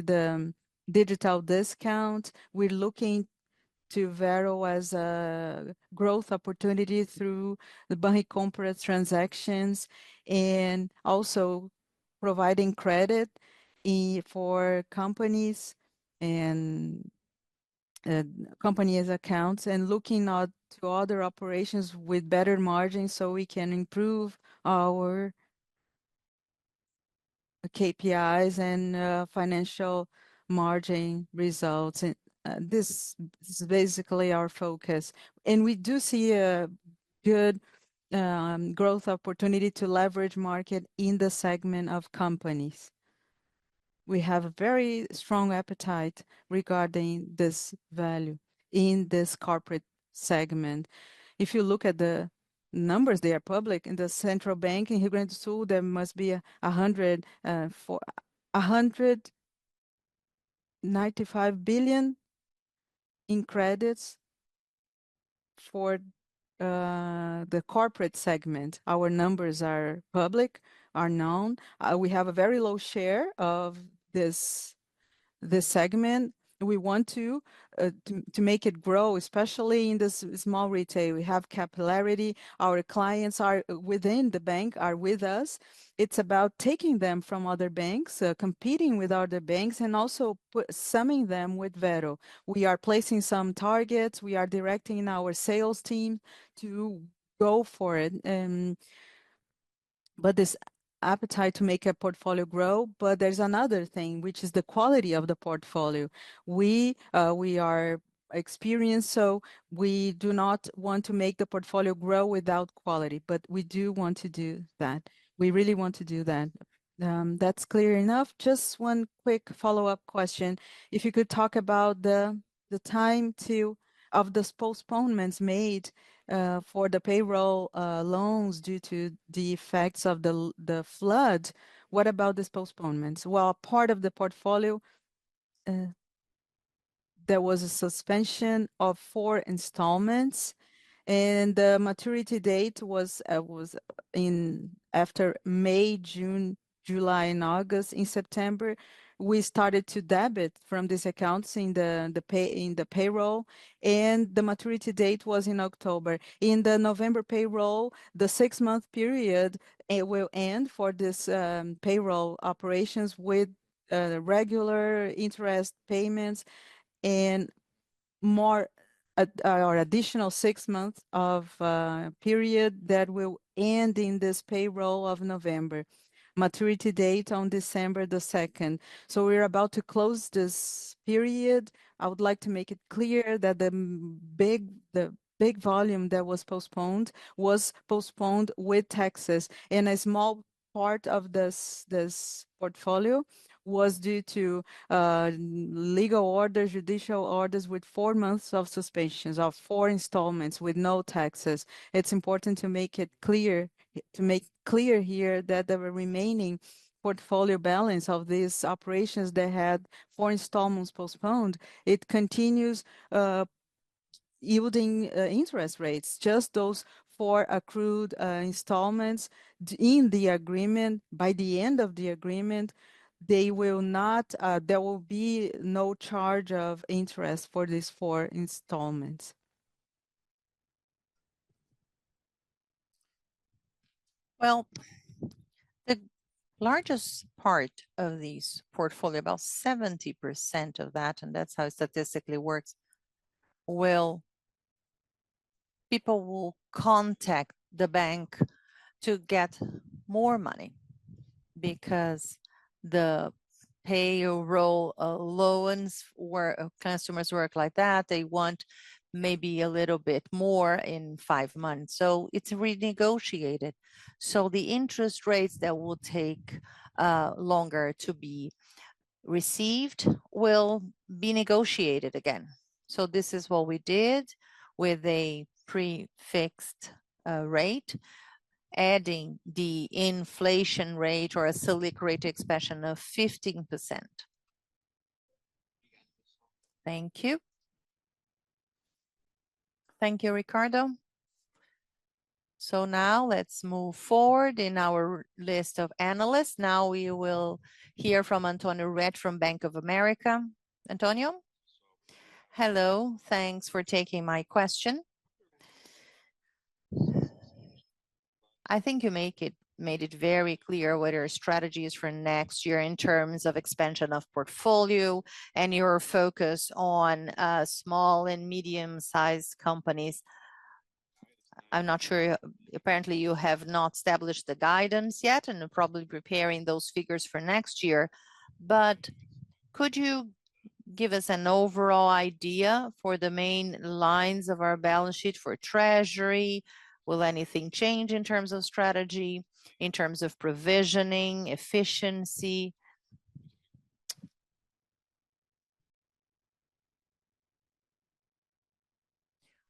the digital discount. We're looking to Vero as a growth opportunity through the Banricompra transactions, and also providing credit for companies and companies accounts, and looking out to other operations with better margins so we can improve our KPIs and financial margin results. And this is basically our focus. And we do see a good growth opportunity to leverage market in the segment of companies. We have a very strong appetite regarding this value in this corporate segment. If you look at the numbers, they are public. In the central bank in Rio Grande do Sul, there must be 195 billion in credits for the corporate segment. Our numbers are public, are known. We have a very low share of this segment. We want to make it grow, especially in this small retail. We have capillarity. Our clients are within the bank, are with us. It's about taking them from other banks, competing with other banks, and also summing them with Vero. We are placing some targets. We are directing our sales team to go for it. But this appetite to make a portfolio grow, but there's another thing, which is the quality of the portfolio. We are experienced, so we do not want to make the portfolio grow without quality, but we do want to do that. We really want to do that. That's clear enough. Just one quick follow-up question. If you could talk about the time of the postponements made for the payroll loans due to the effects of the flood. What about these postponements? Well, part of the portfolio, there was a suspension of 4 installments, and the maturity date was in after May, June, July, and August. In September, we started to debit from these accounts in the payroll, and the maturity date was in October. In the November payroll, the 6-month period, it will end for this payroll operations with regular interest payments and more or additional 6 months of period that will end in this payroll of November. Maturity date on December the 2nd. So we're about to close this period. I would like to make it clear that the big volume that was postponed with taxes, and a small part of this portfolio was due to legal orders, judicial orders with 4 months of suspensions of 4 installments with no taxes. It's important to make it clear, here that the remaining portfolio balance of these operations that had 4 installments postponed, it continues yielding interest rates, just those 4 accrued installments in the agreement. By the end of the agreement, they will not, there will be no charge of interest for these 4 installments. Well, the largest part of these portfolio, about 70% of that, and that's how it statistically works, people will contact the bank to get more money because the payroll loans where customers work like that. They want maybe a little bit more in 5 months. So it's renegotiated. So the interest rates that will take longer to be received will be negotiated again. So this is what we did with a prefixed rate, adding the inflation rate or a Selic rate expansion of 15%. Thank you. Thank you, Ricardo. So now let's move forward in our list of analysts. Now we will hear from Antonio Ret from Bank of America. Antonio? Hello, thanks for taking my question. I think you made it very clear what your strategy is for next year in terms of expansion of portfolio and your focus on small and medium-sized companies. I'm not sure, apparently you have not established the guidance yet and are probably preparing those figures for next year. But could you give us an overall idea for the main lines of our balance sheet for treasury? Will anything change in terms of strategy, in terms of provisioning, efficiency?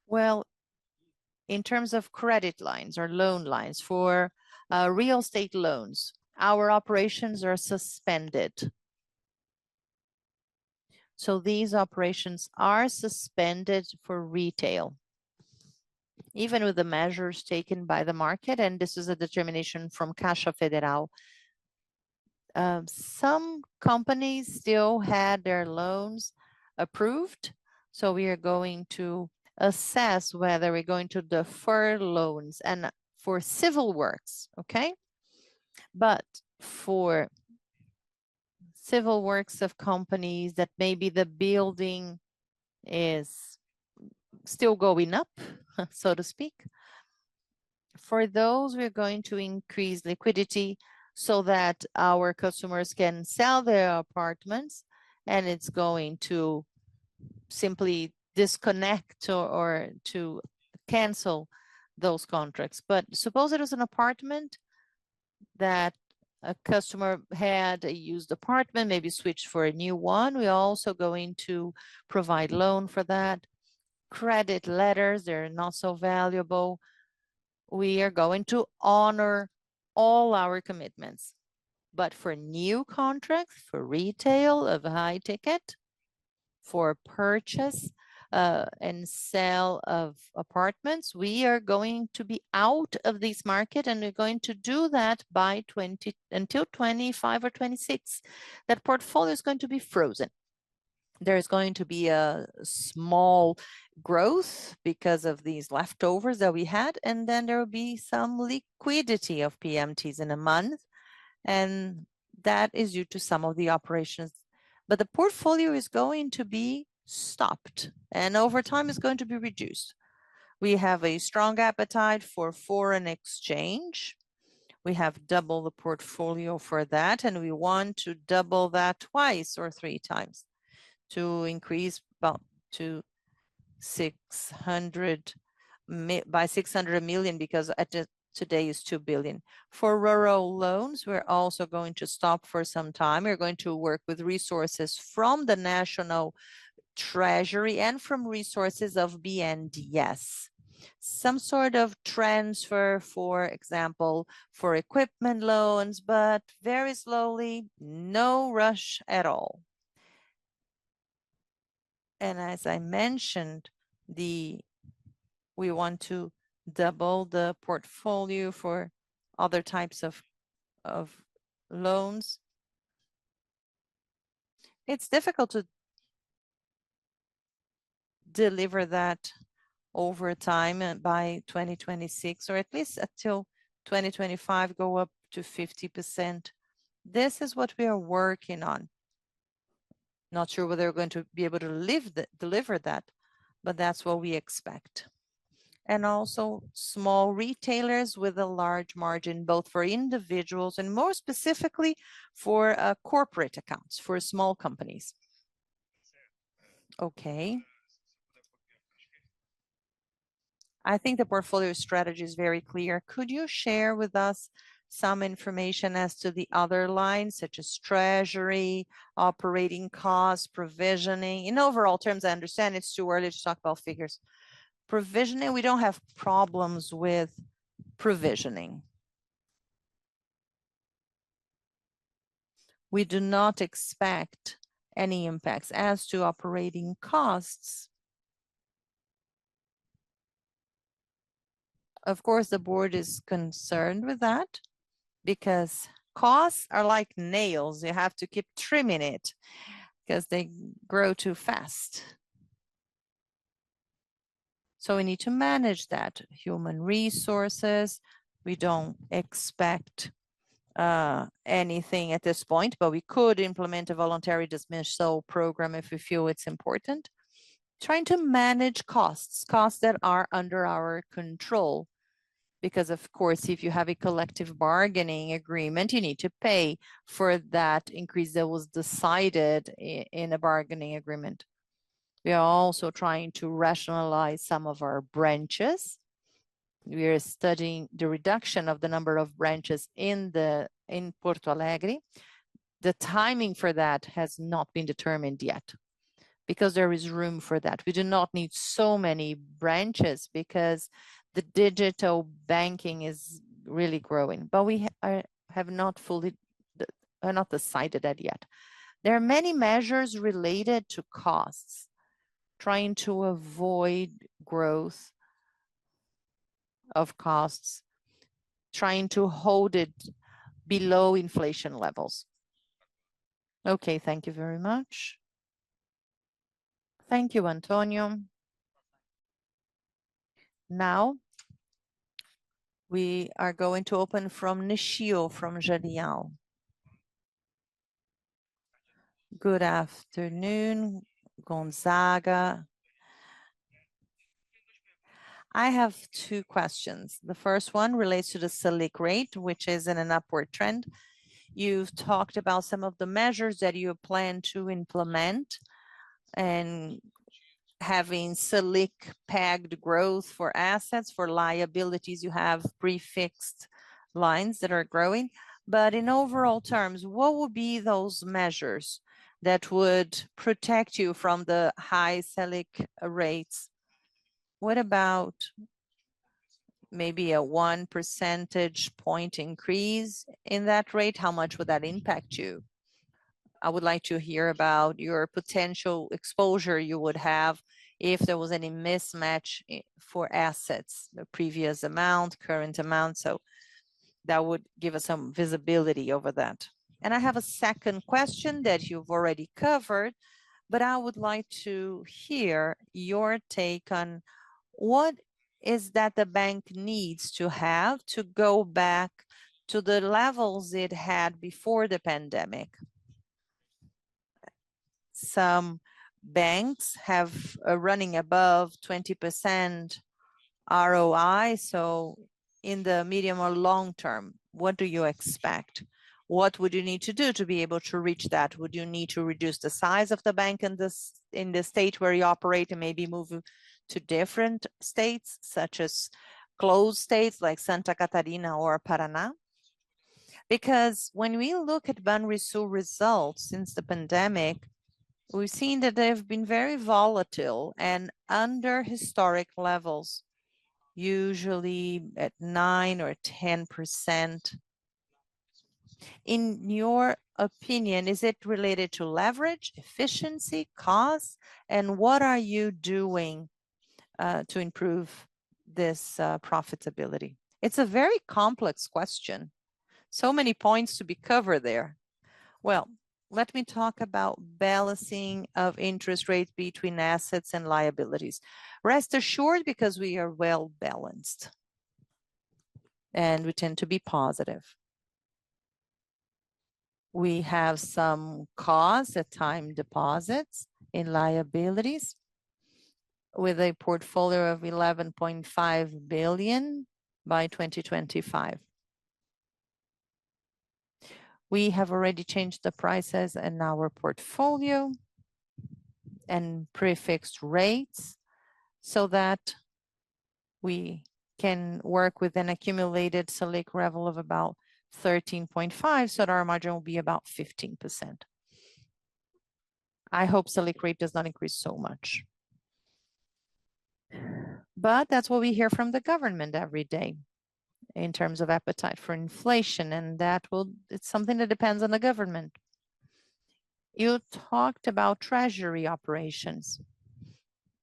Well, in terms of credit lines or loan lines for real estate loans, our operations are suspended. So these operations are suspended for retail, even with the measures taken by the market, and this is a determination from Caixa Federal. Some companies still had their loans approved, so we are going to assess whether we're going to defer loans and for civil works, okay? But for civil works of companies that maybe the building is still going up, so to speak, for those, we're going to increase liquidity so that our customers can sell their apartments, and it's going to simply disconnect or to cancel those contracts. But suppose it was an apartment that a customer had a used apartment, maybe switched for a new one. We're also going to provide loan for that. Credit letters, they're not so valuable. We are going to honor all our commitments. But for new contracts, for retail of high ticket, for purchase and sale of apartments, we are going to be out of this market, and we're going to do that by until 25 or 26. That portfolio is going to be frozen. There's going to be a small growth because of these leftovers that we had, and then there will be some liquidity of PMTs in a month, and that is due to some of the operations. But the portfolio is going to be stopped, and over time is going to be reduced. We have a strong appetite for foreign exchange. We have double the portfolio for that, and we want to double that twice or 3 times to increase about to 600 by 600 million, because today is 2 billion. For rural loans, we're also going to stop for some time. We're going to work with resources from the National Treasury and from resources of BNDES. Some sort of transfer, for example, for equipment loans, but very slowly, no rush at all. And as I mentioned, we want to double the portfolio for other types of loans. It's difficult to deliver that over time by 2026, or at least until 2025, go up to 50%. This is what we are working on. Not sure whether we're going to be able to deliver that, but that's what we expect. And also small retailers with a large margin, both for individuals and more specifically for corporate accounts, for small companies. Okay. I think the portfolio strategy is very clear. Could you share with us some information as to the other lines, such as treasury, operating costs, provisioning? In overall terms, I understand it's too early to talk about figures. Provisioning, we don't have problems with provisioning. We do not expect any impacts. As to operating costs, of course, the board is concerned with that because costs are like nails. You have to keep trimming it. because they grow too fast. So we need to manage that. Human resources, we don't expect anything at this point, but we could implement a voluntary dismissal program if we feel it's important. Trying to manage costs that are under our control. Because of course, if you have a collective bargaining agreement, you need to pay for that increase that was decided in a bargaining agreement. We are also trying to rationalize some of our branches. We are studying the reduction of the number of branches in Porto Alegre. The timing for that has not been determined yet, because there is room for that. We do not need so many branches because the digital banking is really growing, but we have not not decided that yet. There are many measures related to costs, trying to avoid growth of costs, trying to hold it below inflation levels. Okay, thank you very much. Thank you, Antonio. Now, we are going to open from Nishio from Jadial. Good afternoon, Gonzaga. I have two questions. The first one relates to the Selic rate, which is in an upward trend. You've talked about some of the measures that you plan to implement and having Selic pegged growth for assets. For liabilities, you have prefixed lines that are growing. But in overall terms, what would be those measures that would protect you from the high Selic rates? What about maybe a 1 percentage point increase in that rate? How much would that impact you? I would like to hear about your potential exposure you would have if there was any mismatch for assets, the previous amount, current amount. So that would give us some visibility over that. And I have a second question that you've already covered, but I would like to hear your take on what is that the bank needs to have to go back to the levels it had before the pandemic. Some banks have running above 20% ROI. So in the medium or long term, what do you expect? What would you need to do to be able to reach that? Would you need to reduce the size of the bank in the state where you operate and maybe move to different states, such as closed states like Santa Catarina or Paraná? Because when we look at Banrisul results since the pandemic, we've seen that they've been very volatile and under historic levels, usually at 9 or 10%. In your opinion, is it related to leverage, efficiency, cost, and what are you doing to improve this profitability? It's a very complex question. So many points to be covered there. Well, let me talk about balancing of interest rates between assets and liabilities. Rest assured, because we are well balanced and we tend to be positive. We have some costs at time deposits in liabilities with a portfolio of 11.5 billion by 2025. We have already changed the prices in our portfolio and prefixed rates so that we can work with an accumulated Selic level of about 13.5, so that our margin will be about 15%. I hope Selic rate does not increase so much. But that's what we hear from the government every day in terms of appetite for inflation, and it's something that depends on the government. You talked about treasury operations.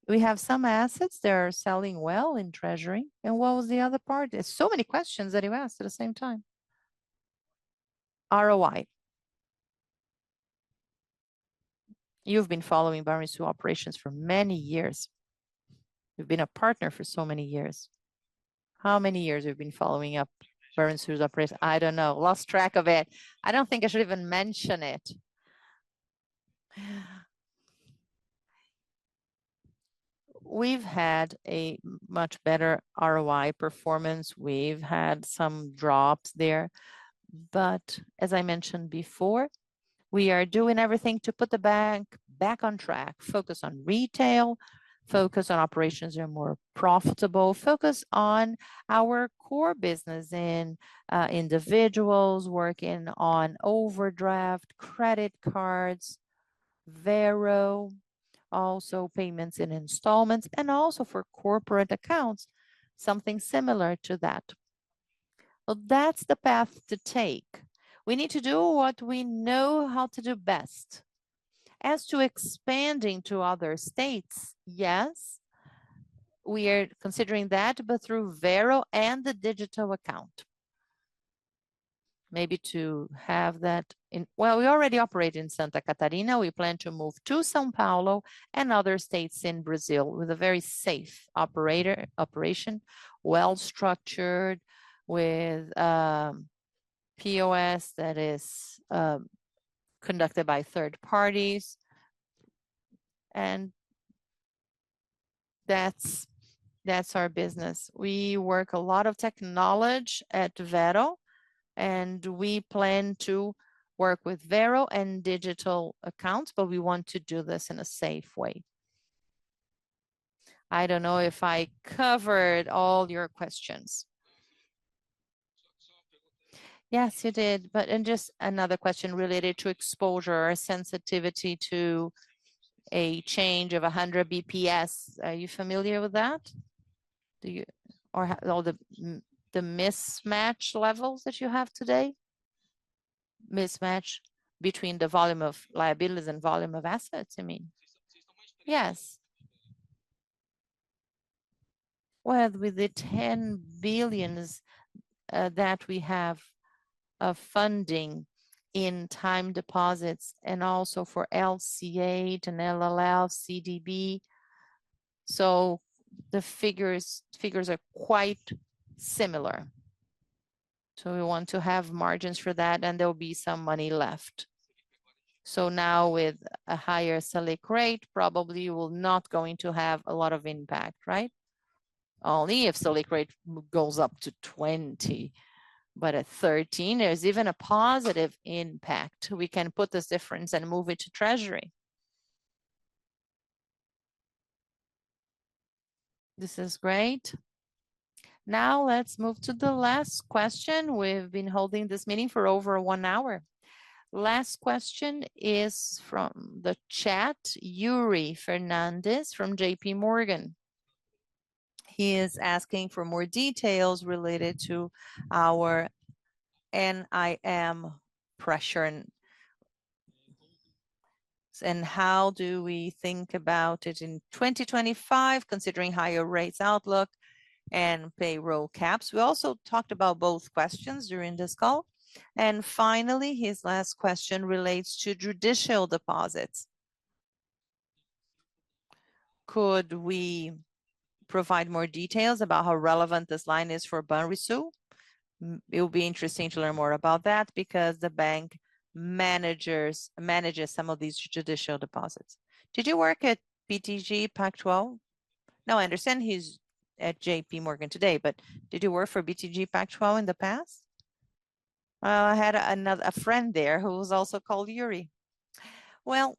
We have some assets that are selling well in treasury. And what was the other part? There's so many questions that you asked at the same time. ROI. You've been following Banrisul operations for many years. You've been a partner for so many years. How many years you've been following up Banrisul's operations? I don't know, lost track of it. I don't think I should even mention it. We've had a much better ROI performance. We've had some drops there, but as I mentioned before, we are doing everything to put the bank back on track, focus on retail, focus on operations that are more profitable, focus on our core business in individuals, working on overdraft, credit cards, Vero, also payments in installments, and also for corporate accounts, something similar to that. Well, that's the path to take. We need to do what we know how to do best. As to expanding to other states, yes, we are considering that, but through Vero and the digital account. Maybe to have that in, well, we already operate in Santa Catarina. We plan to move to São Paulo and other states in Brazil with a very safe operation, well-structured, with POS that is conducted by third parties. And that's our business. We work a lot of technology at Vero, and we plan to work with Vero and digital accounts, but we want to do this in a safe way. I don't know if I covered all your questions. Yes, you did. But and just another question related to exposure or sensitivity to a change of 100 BPS. Are you familiar with that? Do you, or all the mismatch levels that you have today? Mismatch between the volume of liabilities and volume of assets, I mean? Yes. Well, with the 10 billions that we have of funding in time deposits and also for LC8 and LLL, CDB. So the figures are quite similar. So we want to have margins for that, and there'll be some money left. So now with a higher Selic rate, probably you will not going to have a lot of impact, right? Only if Selic rate goes up to 20. But at 13, there's even a positive impact. We can put this difference and move it to Treasury. This is great. Now let's move to the last question. We've been holding this meeting for over 1 hour. Last question is from the chat, Yuri Fernandez from JP Morgan. He is asking for more details related to our NIM pressure and how do we think about it in 2025, considering higher rates outlook and payroll caps. We also talked about both questions during this call. And finally, his last question relates to judicial deposits. Could we provide more details about how relevant this line is for Banrisul? It will be interesting to learn more about that because the bank manages some of these judicial deposits. Did you work at BTG Pactual? No, I understand he's at JP Morgan today, but did you work for BTG Pactual in the past? Well, I had a friend there who was also called Yuri. Well,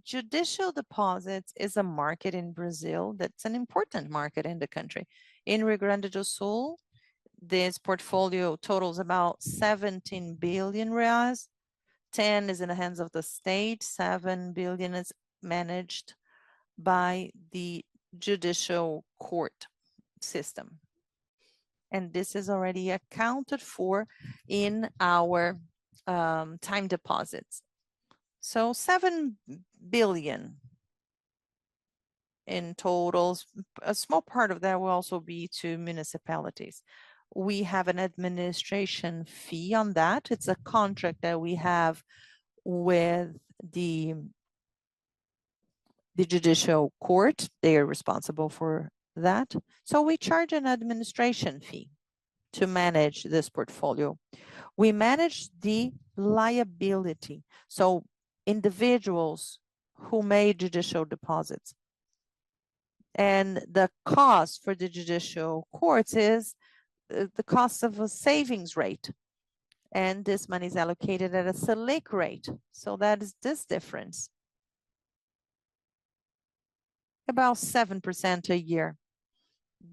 judicial deposits is a market in Brazil that's an important market in the country. In Rio Grande do Sul, this portfolio totals about 17 billion reais. 10 is in the hands of the state, 7 billion is managed by the judicial court system. And this is already accounted for in our time deposits. So 7 billion in totals. A small part of that will also be to municipalities. We have an administration fee on that. It's a contract that we have with the the judicial court, they are responsible for that. So we charge an administration fee to manage this portfolio. We manage the liability. So individuals who made judicial deposits. And the cost for the judicial courts is the cost of a savings rate. And this money is allocated at a Selic rate. So that is this difference. About 7% a year.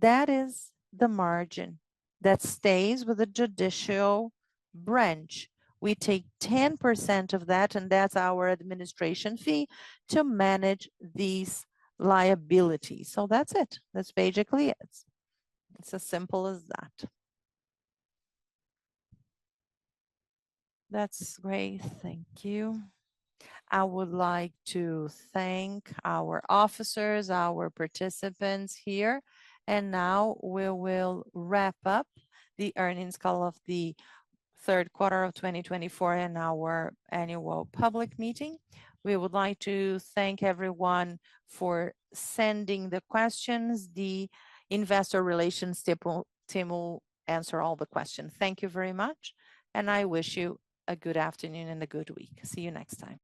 That is the margin that stays with the judicial branch. We take 10% of that, and that's our administration fee to manage these liabilities. So that's it. That's basically it. It's as simple as that. That's great. Thank you. I would like to thank our officers, our participants here. And now we will wrap up the earnings call of the third quarter of 2024 and our annual public meeting. We would like to thank everyone for sending the questions. The investor relations team will answer all the questions. Thank you very much. And I wish you a good afternoon and a good week. See you next time.